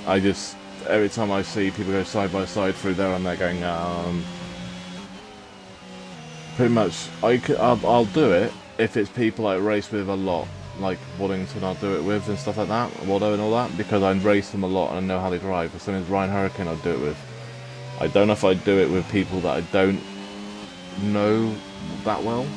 B: I just every time I see people go side by side through there, and they're going. Pretty much, I'll do it if it's people I race with a lot. Like Waddington I'll do it with and stuff like that, Waddo and all that, because I race them a lot and I know how they drive. As soon as Ryan Hurricane I'll do it with. I don't know if I'd do it with people that I don't know that well.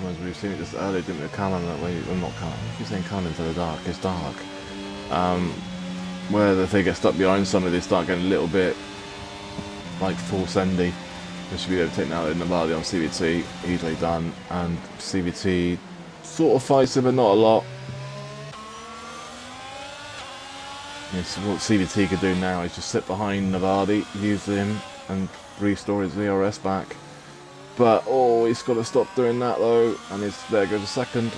B: As we've seen it just earlier, didn't we? Callum that way, well, not Callum, I keep saying Callum into the dark, it's dark. Where if they get stuck behind somebody, they start getting a little bit like full sendy. They should be able to take out in Navardi on CVT, easily done, and CVT sort of fights him, but not a lot. Yes, what CVT could do now is just sit behind Navardi, use him, and restore his DRS back. But oh, he's got to stop doing that though, and there goes a second,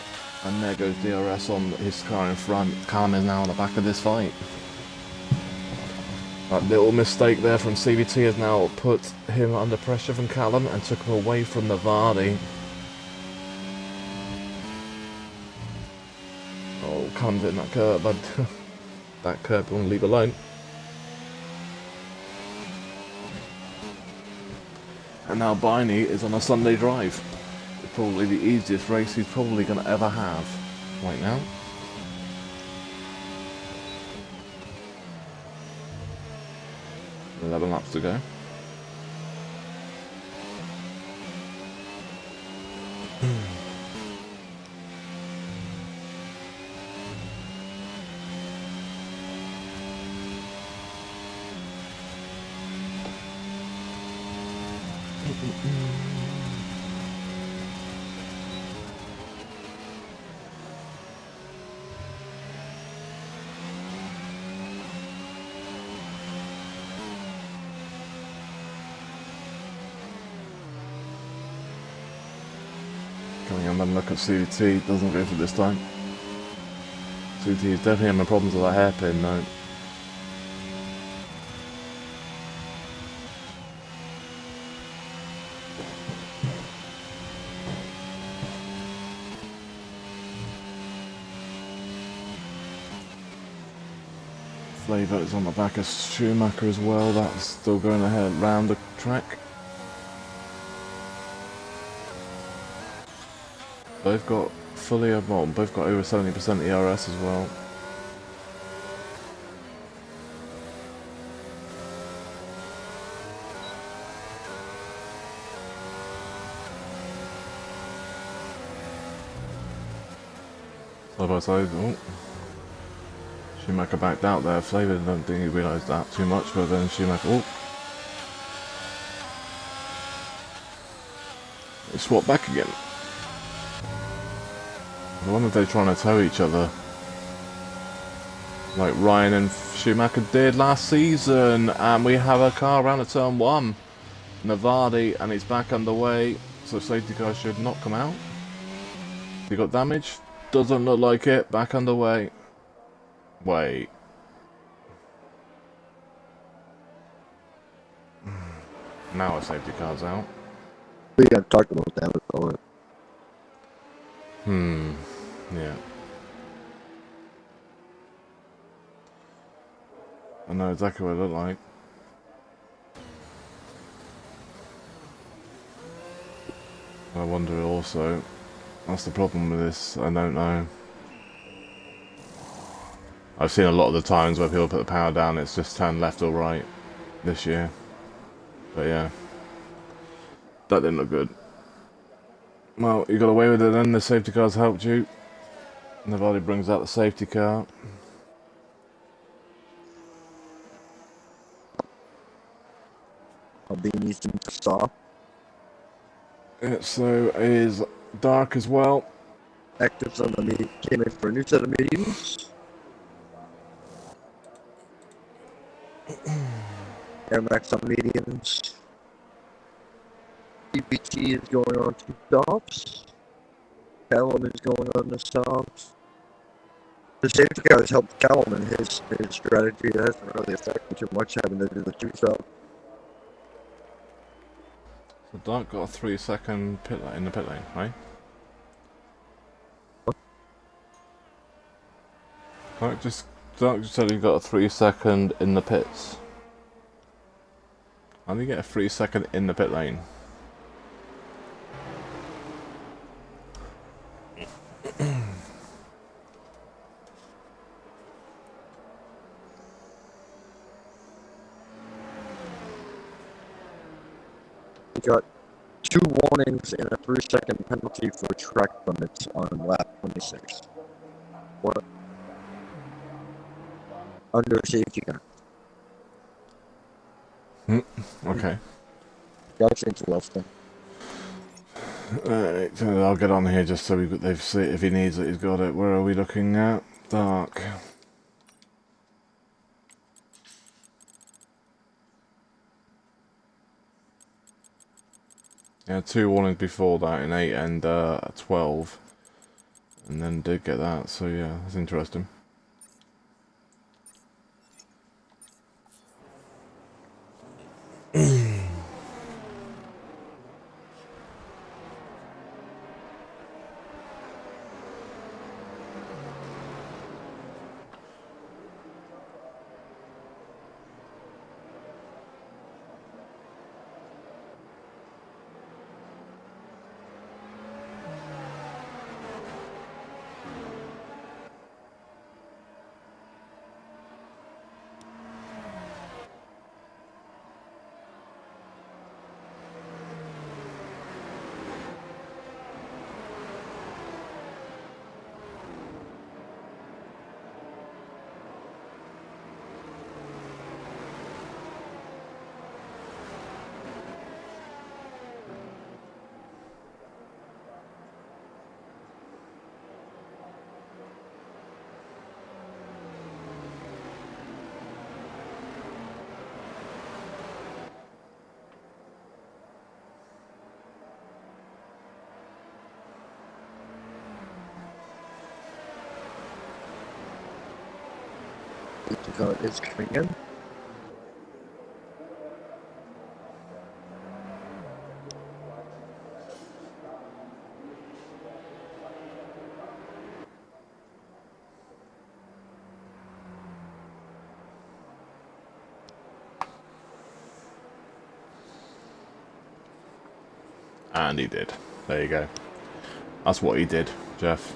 B: and there goes DRS on his car in front. Callum is now on the back of this fight. That little mistake there from CVT has now put him under pressure from Callum and took him away from Navardi. Oh, Callum's in that curb, but that curb you want to leave alone. And now Biney is on a Sunday drive. It's probably the easiest race he's probably going to ever have right now. $11 laps to go. And then look at CVT, doesn't go for this time. CVT is definitely having problems with that hairpin though. Flavour is on the back of Schumacher as well, that's still going ahead round the track. Both got both got over 70% ERS as well. Side by side, oh. Schumacher backed out there. Flavour, don't think he realised that too much, but then Schumacher, oh. They swapped back again. I wonder if they're trying to tow each other. Like Ryan and Schumacher did last season. And we have a car around at turn 1. Navardi, and it's back underway. So safety car should not come out. He got damage? Doesn't look like it. Back underway. Wait. Now a safety car's out.
C: We gotta talk about that before.
B: Yeah. I know exactly what it looked like. I wonder also, that's the problem with this, I don't know. I've seen a lot of the times where people put the power down, it's just turned left or right this year. But yeah, that didn't look good. Well, you got away with it then, the safety car's helped you. Navardi brings out the safety car.
C: Albini's in the stop.
B: So it is dark as well.
C: Actives on the meeting came in for a new set of meetings. Air Max on mediums. CPT is going on 2 stops. Callum is going on the stops. The safety car has helped Callum in his strategy. It hasn't really affected too much having to do the 2 stops.
B: So Dark got a 3-second pit lane in the pit lane, right? Dark just said he got a 3-second in the pits. How do you get a 3-second in the pit lane?
C: He got 2 warnings and a 3-second penalty for track limits on lap 26. What? Under safety car.
B: Okay.
C: That's interesting.
B: Alright, so I'll get on here just so they've seen it. If he needs it, he's got it. Where are we looking at? Dark. Yeah, 2 warnings before that in 8 and 12. And then did get that, so yeah, that's interesting.
C: is coming in.
B: And he did. There you go. That's what he did, Jeff.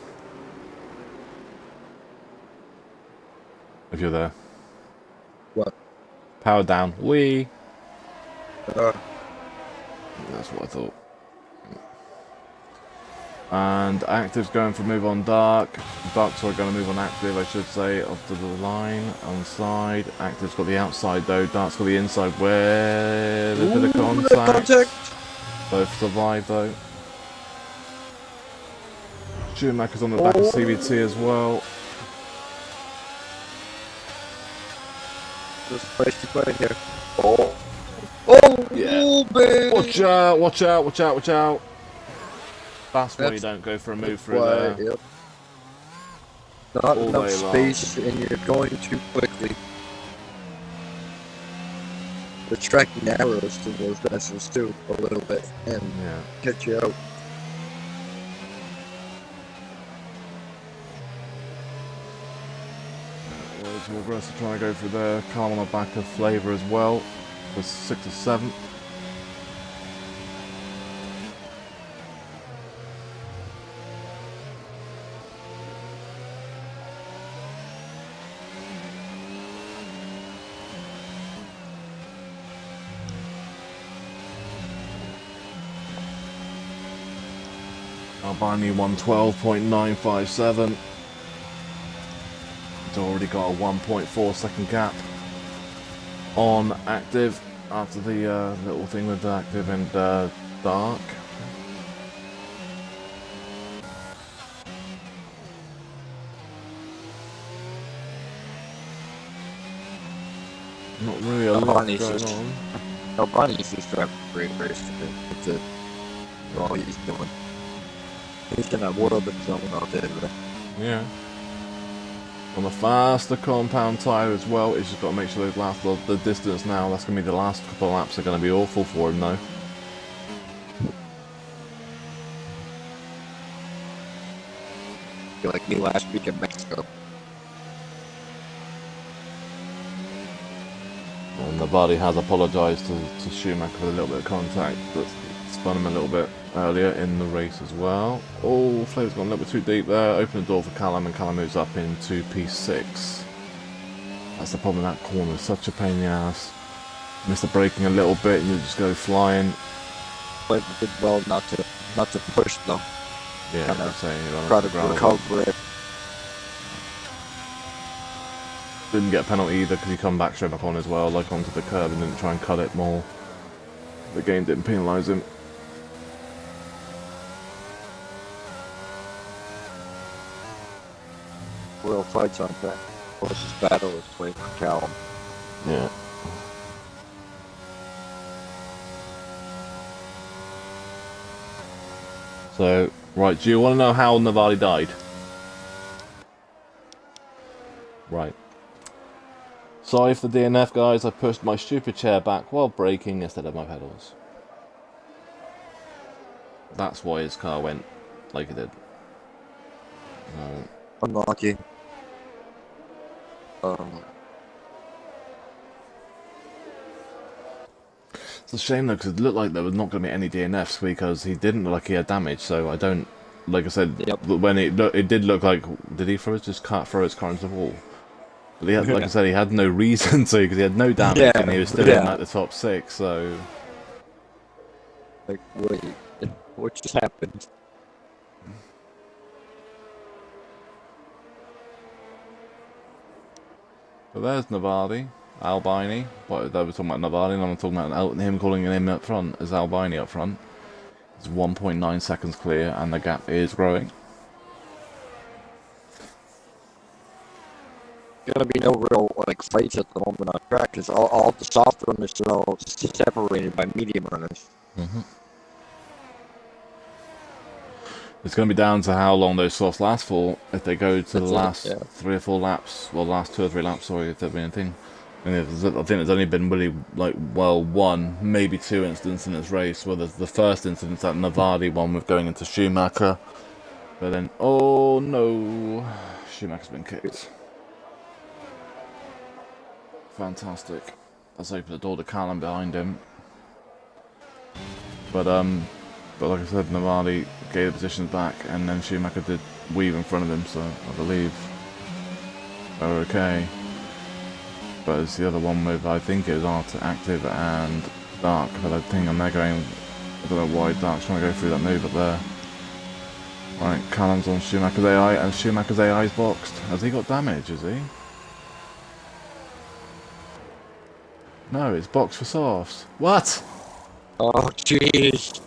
B: If you're there.
C: What?
B: Power down. Wee.
C: Uh,
B: That's what I thought. And active's going for move on dark. Darks are going to move on active, I should say, up to the line on side. Active's got the outside though. Dark's got the inside. Where there's a bit of contact. Both survive though. Schumacher's on the back of CVT as well.
C: Just place to play here. Oh,
B: Yeah.
C: baby.
B: Watch out, watch out, watch out, watch out. That's why you don't go for a move through there.
C: Yep. Not
B: All
C: enough
B: day long.
C: space, and you're going too quickly. The track narrows to those vessels too, a little bit, and
B: Yeah.
C: catch you out.
B: Whereas more aggressive trying to go through there. Calm on the back of Flavour as well. For 6th or 7th. Albani 112.957. It's already got a 1.4 second gap on active after the little thing with active and dark. Not really a lot
C: Albani's
B: going
C: just-
B: on.
C: Albani's just driving great race today. That's it. That's all he's doing. He's in a world of his own out there. But
B: Yeah. On the faster compound tyre as well, it's just got to make sure they last the distance now. That's going to be the last couple of laps are going to be awful for him though.
C: feel like me last week in Mexico.
B: And the body has apologised to Schumacher for a little bit of contact, but spun him a little bit earlier in the race as well. Oh, Flavor's gone a little bit too deep there. Open the door for Callum, and Callum moves up into P6. That's the problem with that corner, such a pain in the ass. Miss the braking a little bit and you just go flying.
C: But did well not to push though.
B: Yeah,
C: Kinda
B: I'm saying you
C: Try to recover it.
B: Didn't get a penalty either because he come back straight back on as well, like onto the curb, and didn't try and cut it more. The game didn't penalise him.
C: Real fights on track. Closest battle is playing for Callum.
B: Yeah. So, right, do you want to know how Navali died? Right. Sorry for the DNF, guys. I pushed my stupid chair back while braking instead of my pedals. That's why his car went like it did.
C: Unlucky.
B: It's a shame though, because it looked like there was not going to be any DNFs because he didn't look like he had damage. So I don't, like I said,
C: Yep.
B: when it did look like, did he throw his car into the wall? But he had, like I said, he had no reason to because he had no damage
C: Yeah,
B: and he was still in like the top 6. So
C: Like, wait, what just happened?
B: but there's Navali, Albini. But they were talking about Navali, and I'm talking about him calling him up front as Albini up front. It's 1.9 seconds clear, and the gap is growing.
C: Gonna be no real like fights at the moment on track because all the soft runners are all separated by medium runners.
B: It's going to be down to how long those softs last for. If they go to the last
C: Yeah.
B: 3 or 4 laps, well, last 2 or 3 laps, sorry, if there's been anything. I think there's only been really, like, well, 1, maybe 2 incidents in this race. Well, there's the first incident, that Navadi one with going into Schumacher. But then, oh no, Schumacher's been kicked. Fantastic. Let's open the door to Callum behind him. But like I said, Navadi gave the positions back, and then Schumacher did weave in front of him, so I believe they were okay. But it's the other one with, I think it was active and dark, but I think I'm there going, I don't know why Dark's trying to go through that move up there. Right, Callum's on Schumacher's AI, and Schumacher's AI is boxed. Has he got damage, is he? No, it's boxed for softs. What?
C: Oh, jeez.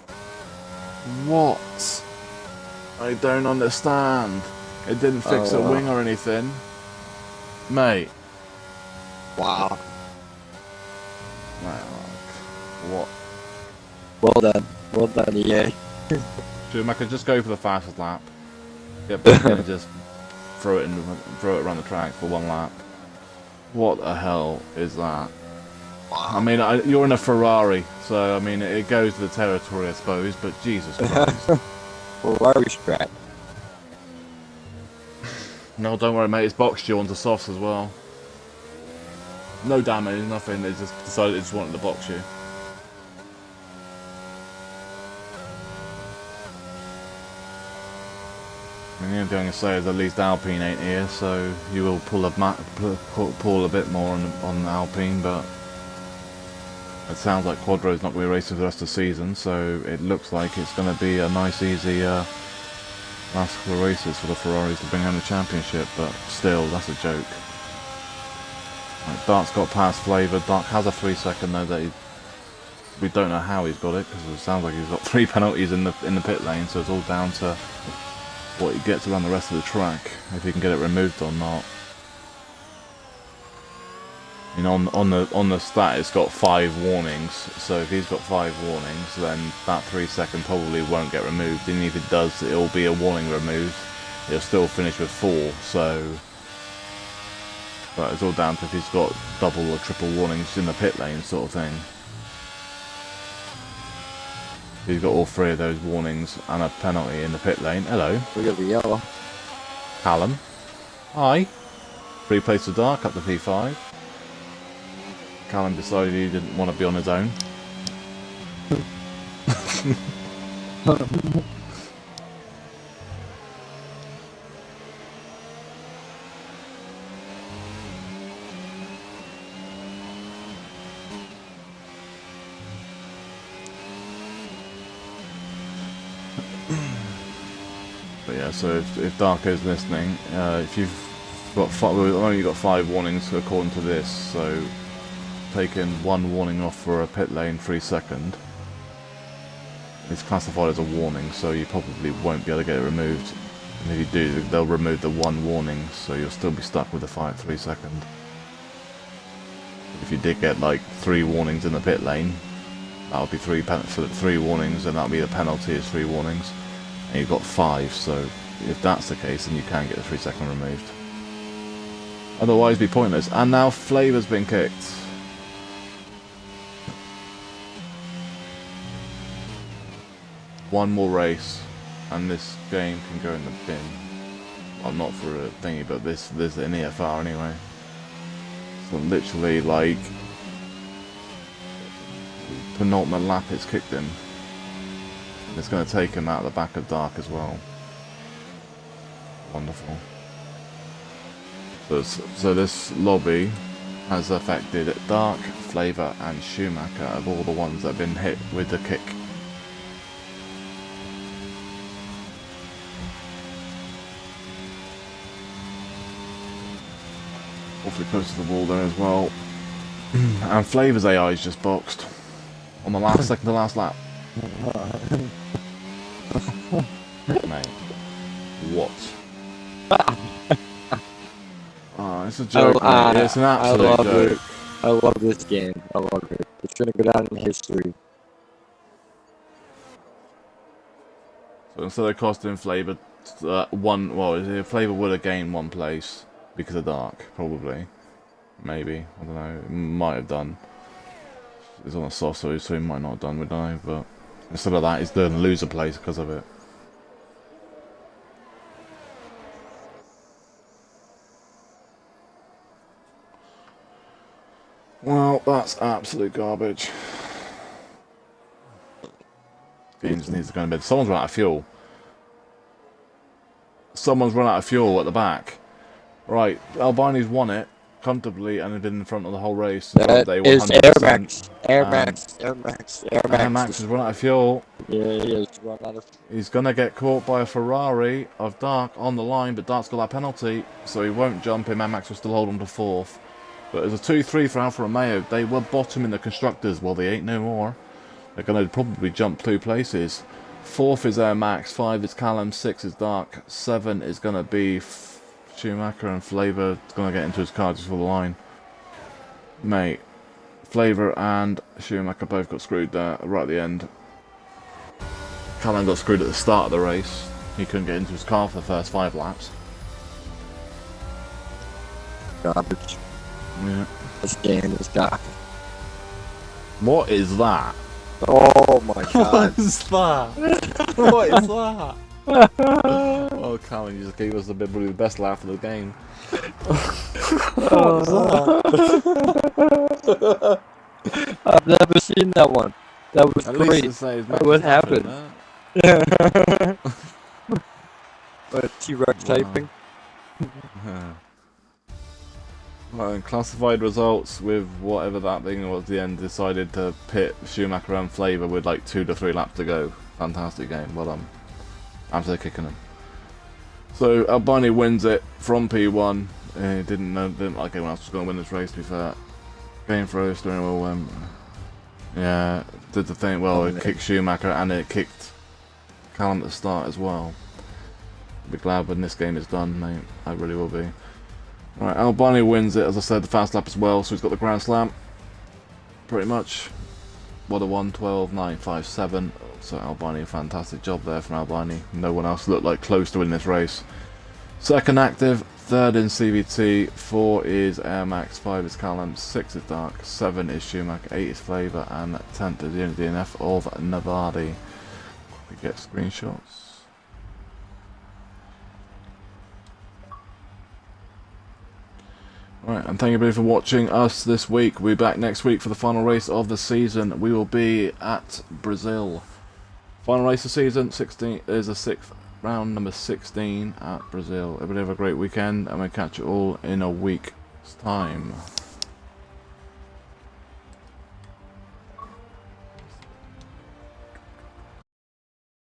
B: What? I don't understand. It didn't fix a wing or anything. Mate.
C: Wow.
B: What?
C: Well done, EA.
B: Schumacher, just go for the fastest lap. Get back in and just throw it around the track for 1 lap. What the hell is that? I mean, you're in a Ferrari, so I mean it goes to the territory, I suppose. But Jesus Christ!
C: Well, why are we strapped?
B: No, don't worry, mate. It's boxed you onto softs as well. No damage, nothing. They just decided they just wanted to box you. I mean, the only thing I can say is at least Alpine ain't here, so you will pull a bit more on Alpine, but it sounds like Quadro's not going to be racing for the rest of the season, so it looks like it's going to be a nice, easy last couple of races for the Ferraris to bring home the championship, but still, that's a joke. Right, Dark's got past Flavour. Dark has a 3-second though that we don't know how he's got it, because it sounds like he's got 3 penalties in the pit lane, so it's all down to what he gets around the rest of the track, if he can get it removed or not. You know, on the stat it's got 5 warnings, so if he's got 5 warnings, then that 3-second probably won't get removed, and if it does, it'll be a warning removed. It'll still finish with 4, so... But it's all down to if he's got double or triple warnings in the pit lane sort of thing. He's got all 3 of those warnings and a penalty in the pit lane. Hello.
C: We got the yellow.
B: Callum. Hi. 3 places of Dark up to P5. Callum decided he didn't want to be on his own. But yeah, so if Darko's listening, if you've got only got 5 warnings according to this, so taking 1 warning off for a pit lane 3-second, it's classified as a warning, so you probably won't be able to get it removed. And if you do, they'll remove the 1 warning, so you'll still be stuck with the 3-second. If you did get like 3 warnings in the pit lane, that would be 3 warnings, and that would be the penalty is 3 warnings. And you've got 5, so if that's the case, then you can get the 3-second removed. Otherwise, it'd be pointless. And now Flavor's been kicked. One more race, and this game can go in the bin. Well, not for a thingy, but this is an EFR anyway. So literally, like, penultimate lap, it's kicked him. It's going to take him out of the back of Dark as well. Wonderful. So this lobby has affected Dark, Flavour and Schumacher of all the ones that have been hit with the kick. Awfully close to the wall there as well. And Flavour's AI is just boxed on the last second to last lap. Mate, what? Oh, it's a joke, mate. It's an absolute joke.
C: I love this game. I love it. It's gonna go down in history.
B: So instead of costing Flavor Flavor would have gained 1 place because of Dark, probably. Maybe. I don't know. It might have done. He's on a sorcery, so he might not have done, we don't know, but instead of that, he's going to lose a place because of it. Well, that's absolute garbage. Game just needs to go in bed. Someone's run out of fuel. Someone's run out of fuel at the back. Right, Albani's won it comfortably and have been in front of the whole race.
C: That
B: Day
C: is
B: 100%.
C: Air Max. Air Max. Air Max. Air Max.
B: Air Max has run out of fuel.
C: Yeah, he has run out of.
B: He's going to get caught by a Ferrari of Dark on the line, but Dark's got that penalty, so he won't jump him. Air Max will still hold him to 4th. But there's a 2-3 for Alfa Romeo. They were bottom in the Constructors. Well, they ain't no more. They're going to probably jump 2 places. 4th is Air Max, 5 is Callum, 6 is Dark, 7 is going to be Schumacher, and Flavor going to get into his car just for the line. Mate, Flavor and Schumacher both got screwed there right at the end. Callum got screwed at the start of the race. He couldn't get into his car for the first 5 laps.
C: Garbage.
B: Yeah.
C: This game is garbage.
B: What is that?
C: Oh my god.
B: What is that? What is that? Oh, Callum, you just gave us probably the best laugh of the game. What is that?
C: I've never seen that one. That was
B: At
C: great.
B: least it
C: What happened? What, T-Rex typing?
B: Well, classified results with whatever that thing was at the end decided to pit Schumacher and Flavor with like 2 to 3 laps to go. Fantastic game, well done. Absolutely kicking him. So Albani wins it from P1. Didn't like anyone else was going to win this race, to be fair. Game throw, steering wheel went. Yeah, did the thing. Well, it kicked Schumacher and it kicked Callum at the start as well. I'll be glad when this game is done, mate. I really will be. Alright, Albani wins it, as I said, the fast lap as well, so he's got the Grand Slam. Pretty much. What a 1:12.957. So Albani, a fantastic job there from Albani. No one else looked like close to winning this race. Second active, 3rd in CVT, 4 is Air Max, 5 is Callum, 6 is Dark, 7 is Schumacher, 8 is Flavor, and 10th is the DNF of Navadi. We get screenshots. Alright, and thank you everybody for watching us this week. We'll be back next week for the final race of the season. We will be at Brazil. Final race of the season, 16 is the 6th round, number 16 at Brazil. Everybody have a great weekend, and we'll catch you all in a week's time.